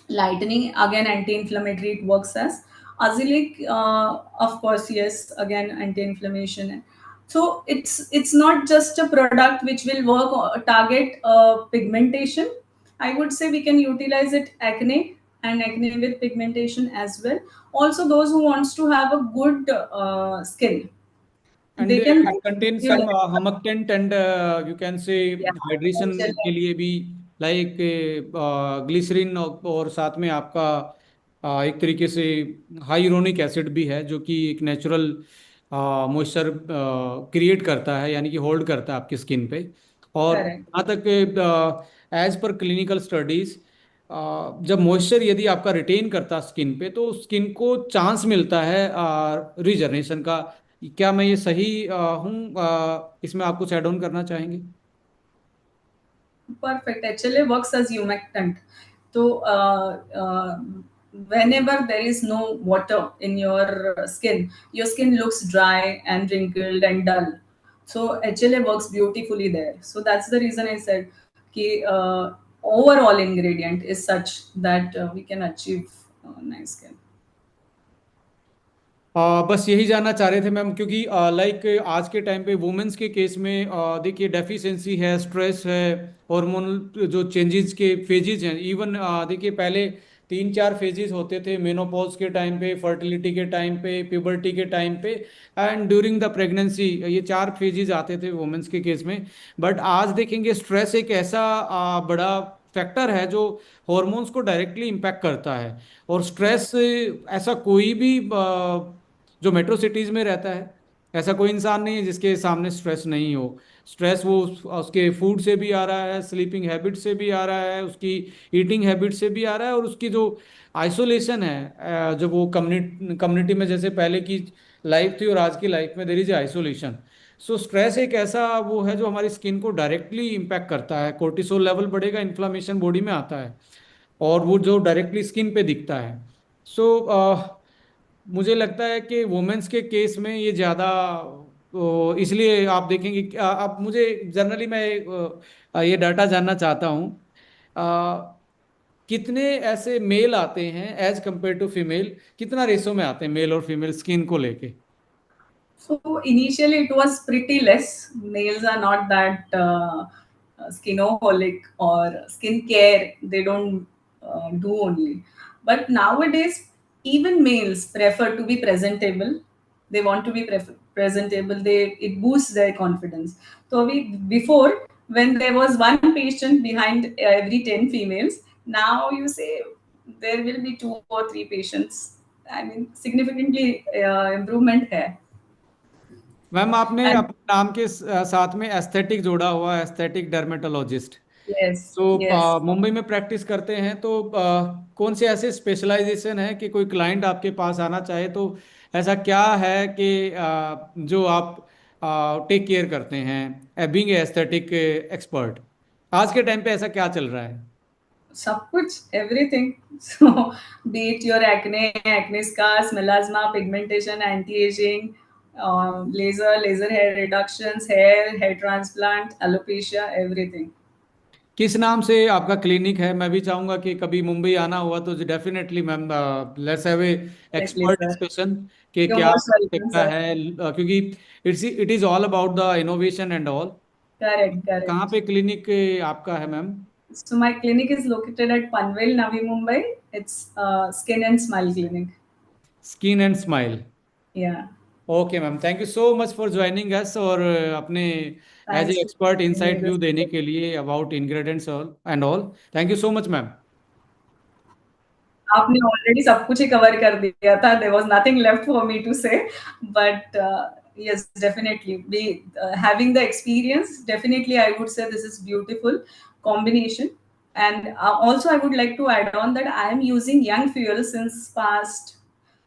[SPEAKER 2] lightening, again anti-inflammatory it works as. Azelaic, of course, yes, again anti-inflammation. So it's not just a product which will work or target pigmentation. I would say we can utilize it acne and acne with pigmentation as well. Also, those who wants to have a good skin,
[SPEAKER 1] and
[SPEAKER 2] they can
[SPEAKER 1] it contain some
[SPEAKER 2] utilize.
[SPEAKER 1] हमकटेंट, and you can say
[SPEAKER 2] Yeah,
[SPEAKER 1] hydration के लिए भी, like glycerine, और साथ में आपका एक तरीके से हाइरोनिक एसिड भी है, जो कि एक नेचुरल मॉइस्चर क्रिएट करता है, यानी कि होल्ड करता है आपकी स्किन पे। और
[SPEAKER 2] correct.
[SPEAKER 1] जहाँ तक एज पर क्लिनिकल स्टडीज, जब मॉइस्चर यदि आपका रिटेन करता है स्किन पे, तो स्किन को चांस मिलता है रिजनरेशन का। क्या मैं ये सही हूँ? इसमें आप कुछ ऐड ऑन करना चाहेंगे?
[SPEAKER 2] Perfect. Actually works as humectant. So whenever there is no water in your skin looks dry and wrinkled and dull. So HLA works beautifully there. So that's the reason I said कि overall ingredient is such that we can achieve nice skin.
[SPEAKER 1] बस यही जानना चाह रहे थे ma'am, क्योंकि like आज के टाइम पे वुमेन्स के केस में देखिए डेफिशिएंसी है, स्ट्रेस है, हार्मोनल जो चेंजेस के फेजेस हैं, इवन देखिए पहले 3-4 फेजेस होते थे, मेनोपॉज के टाइम पे, फर्टिलिटी के टाइम पे, प्यूबर्टी के टाइम पे, एंड ड्यूरिंग द प्रेगनेंसी, ये 4 फेजेस आते थे वुमेन्स के केस में। बट आज देखेंगे स्ट्रेस एक ऐसा बड़ा फैक्टर है जो हॉर्मोन्स को डायरेक्टली इम्पैक्ट करता है। और स्ट्रेस ऐसा कोई भी जो मेट्रो सिटीज में रहता है, ऐसा कोई इंसान नहीं है जिसके सामने स्ट्रेस नहीं हो। स्ट्रेस वो उसके फूड से भी आ रहा है, स्लीपिंग हैबिट से भी आ रहा है, उसकी ईटिंग हैबिट से भी आ रहा है, और उसकी जो आइसोलेशन है, जब वो कम्युनिटी कम्युनिटी में जैसे पहले की लाइफ थी और आज की लाइफ में there is isolation. So stress एक ऐसा वो है जो हमारी स्किन को डायरेक्टली इम्पैक्ट करता है। कोर्टिसोल लेवल बढ़ेगा, इन्फ्लामेशन बॉडी में आता है, और वो जो डायरेक्टली स्किन पे दिखता है। सो मुझे लगता है कि वुमेन्स के केस में ये ज़्यादा, तो इसलिए आप देखेंगे कि अब मुझे जनरली मैं ये डाटा जानना चाहता हूँ, कितने ऐसे मेल आते हैं एज कंपेयर टू फीमेल, कितना रेशो में आते हैं मेल और फीमेल स्किन को लेके?
[SPEAKER 2] So initially it was pretty less. Males are not that skinaholic or skincare. They don't do only. But nowadays, even males prefer to be presentable. They want to be presentable. They it boosts their confidence. So we before when there was one patient behind every 10 females, now you say there will be 2 or 3 patients. I mean, significantly improvement here.
[SPEAKER 1] Ma'am आपने
[SPEAKER 2] And
[SPEAKER 1] अपने नाम के साथ में aesthetic जोड़ा हुआ है, aesthetic dermatologist.
[SPEAKER 2] yes,
[SPEAKER 1] तो
[SPEAKER 2] yes.
[SPEAKER 1] मुंबई में प्रैक्टिस करते हैं तो कौन से ऐसे स्पेशलाइजेशन है कि कोई क्लाइंट आपके पास आना चाहे तो ऐसा क्या है कि जो आप टेक केयर करते हैं बीइंग एस्थेटिक एक्सपर्ट? आज के टाइम पे ऐसा क्या चल रहा है?
[SPEAKER 2] सब कुछ, everything. So, be it your acne scars, melasma, pigmentation, anti-aging, laser hair reductions, hair transplant, alopecia, everything.
[SPEAKER 1] किस नाम से आपका क्लिनिक है? मैं भी चाहूंगा कि कभी मुंबई आना हुआ तो definitely ma'am let's have a
[SPEAKER 2] Definitely,
[SPEAKER 1] expert
[SPEAKER 2] sir.
[SPEAKER 1] Discussion कि
[SPEAKER 2] You're
[SPEAKER 1] क्या
[SPEAKER 2] most welcome,
[SPEAKER 1] सकता
[SPEAKER 2] sir.
[SPEAKER 1] है, क्योंकि it is all about the innovation and all.
[SPEAKER 2] Correct,
[SPEAKER 1] कहाँ
[SPEAKER 2] correct.
[SPEAKER 1] पे क्लिनिक आपका है ma'am?
[SPEAKER 2] So my clinic is located at Panvel, Navi Mumbai. It's Skin and Smile Clinic.
[SPEAKER 1] Skin and smile.
[SPEAKER 2] Yeah.
[SPEAKER 1] Okay ma'am, thank you so much for joining us और अपने as a
[SPEAKER 2] Thanks for
[SPEAKER 1] expert
[SPEAKER 2] giving me
[SPEAKER 1] inside view
[SPEAKER 2] this.
[SPEAKER 1] देने के लिए about ingredients and all. Thank you so much ma'am.
[SPEAKER 2] आपने already सब कुछ ही cover कर दिया था. There was nothing left for me to say, but yes, definitely we having the experience, definitely I would say this is beautiful combination. And also I would like to add on that I am using young fuel since past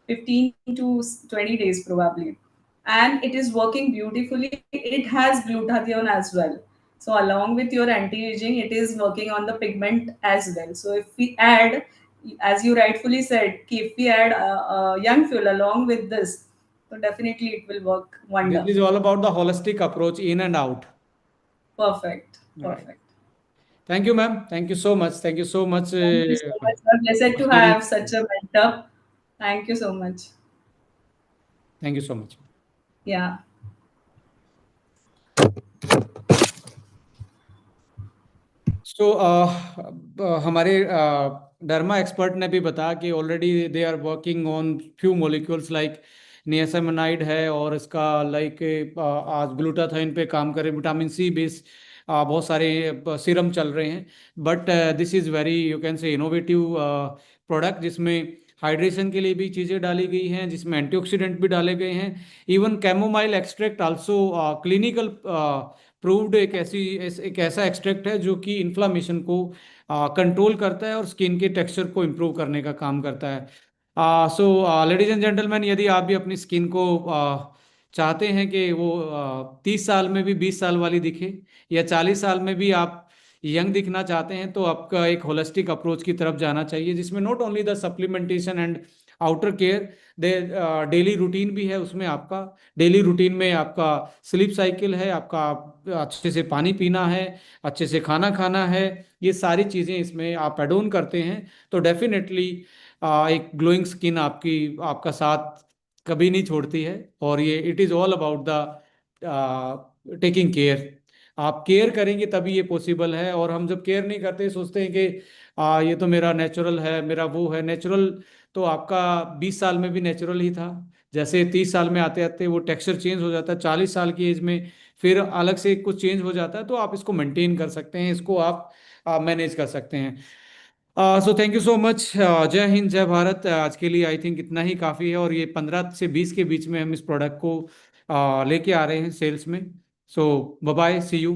[SPEAKER 2] 15 to 20 days probably, and it is working beautifully. It has glutathione as well, so along with your anti-aging it is working on the pigment as well. So if we add, as you rightfully said, if we add young fuel along with this, so definitely it will work
[SPEAKER 1] this
[SPEAKER 2] wonder.
[SPEAKER 1] Is all about the holistic approach in and out.
[SPEAKER 2] Perfect,
[SPEAKER 1] right.
[SPEAKER 2] perfect.
[SPEAKER 1] Thank you ma'am, thank you so much, thank you so much.
[SPEAKER 2] Thank you so much. We're blessed to have such a mentor. Thank you so much.
[SPEAKER 1] Thank you so much.
[SPEAKER 2] Yeah.
[SPEAKER 1] So हमारे derma expert ने भी बताया कि already they are working on few molecules like niacinamide है और इसका like आज glutathione पे काम करें, विटामिन सी बेस बहुत सारे सीरम चल रहे हैं। But this is very you can से इनोवेटिव प्रोडक्ट जिसमें हाइड्रेशन के लिए भी चीज़ें डाली गई हैं, जिसमें एंटीऑक्सीडेंट भी डाले गए हैं। Even chamomile extract also clinical proved एक ऐसा एक्सट्रैक्ट है जो कि इन्फ्लामेशन को कंट्रोल करता है और स्किन के टेक्सचर को इम्प्रूव करने का काम करता है। सो लेडीज एंड जेंटलमैन, यदि आप भी अपनी स्किन को चाहते हैं कि वो 30 साल में भी 20 साल वाली दिखे या 40 साल में भी आप यंग दिखना चाहते हैं तो आपका एक होलिस्टिक अप्रोच की तरफ जाना चाहिए, जिसमें not only the supplementation and outer care, they daily routine भी है उसमें। आपका डेली रूटीन में आपका स्लीप साइकिल है, आपका अच्छे से पानी पीना है, अच्छे से खाना खाना है, ये सारी चीज़ें इसमें आप एड ऑन करते हैं तो डेफिनेटली एक ग्लोइंग स्किन आपकी आपका साथ कभी नहीं छोड़ती है। और ये it is all about the taking care. आप केयर करेंगे तभी ये पॉसिबल है। और हम जब केयर नहीं करते सोचते हैं कि ये तो मेरा नेचुरल है, मेरा वो है नेचुरल। तो आपका 20 साल में भी नेचुरल ही था, जैसे 30 साल में आते आते वो टेक्सचर चेंज हो जाता है, 40 साल की एज में फिर अलग से कुछ चेंज हो जाता है। तो आप इसको मेंटेन कर सकते हैं, इसको आप मैनेज कर सकते हैं। So thank you so much. जय हिंद, जय भारत। आज के लिए आई थिंक इतना ही काफ़ी है और ये 15 से 20 के बीच में हम इस प्रोडक्ट को लेके आ रहे हैं सेल्स में। सो बाय बाय, सी यू।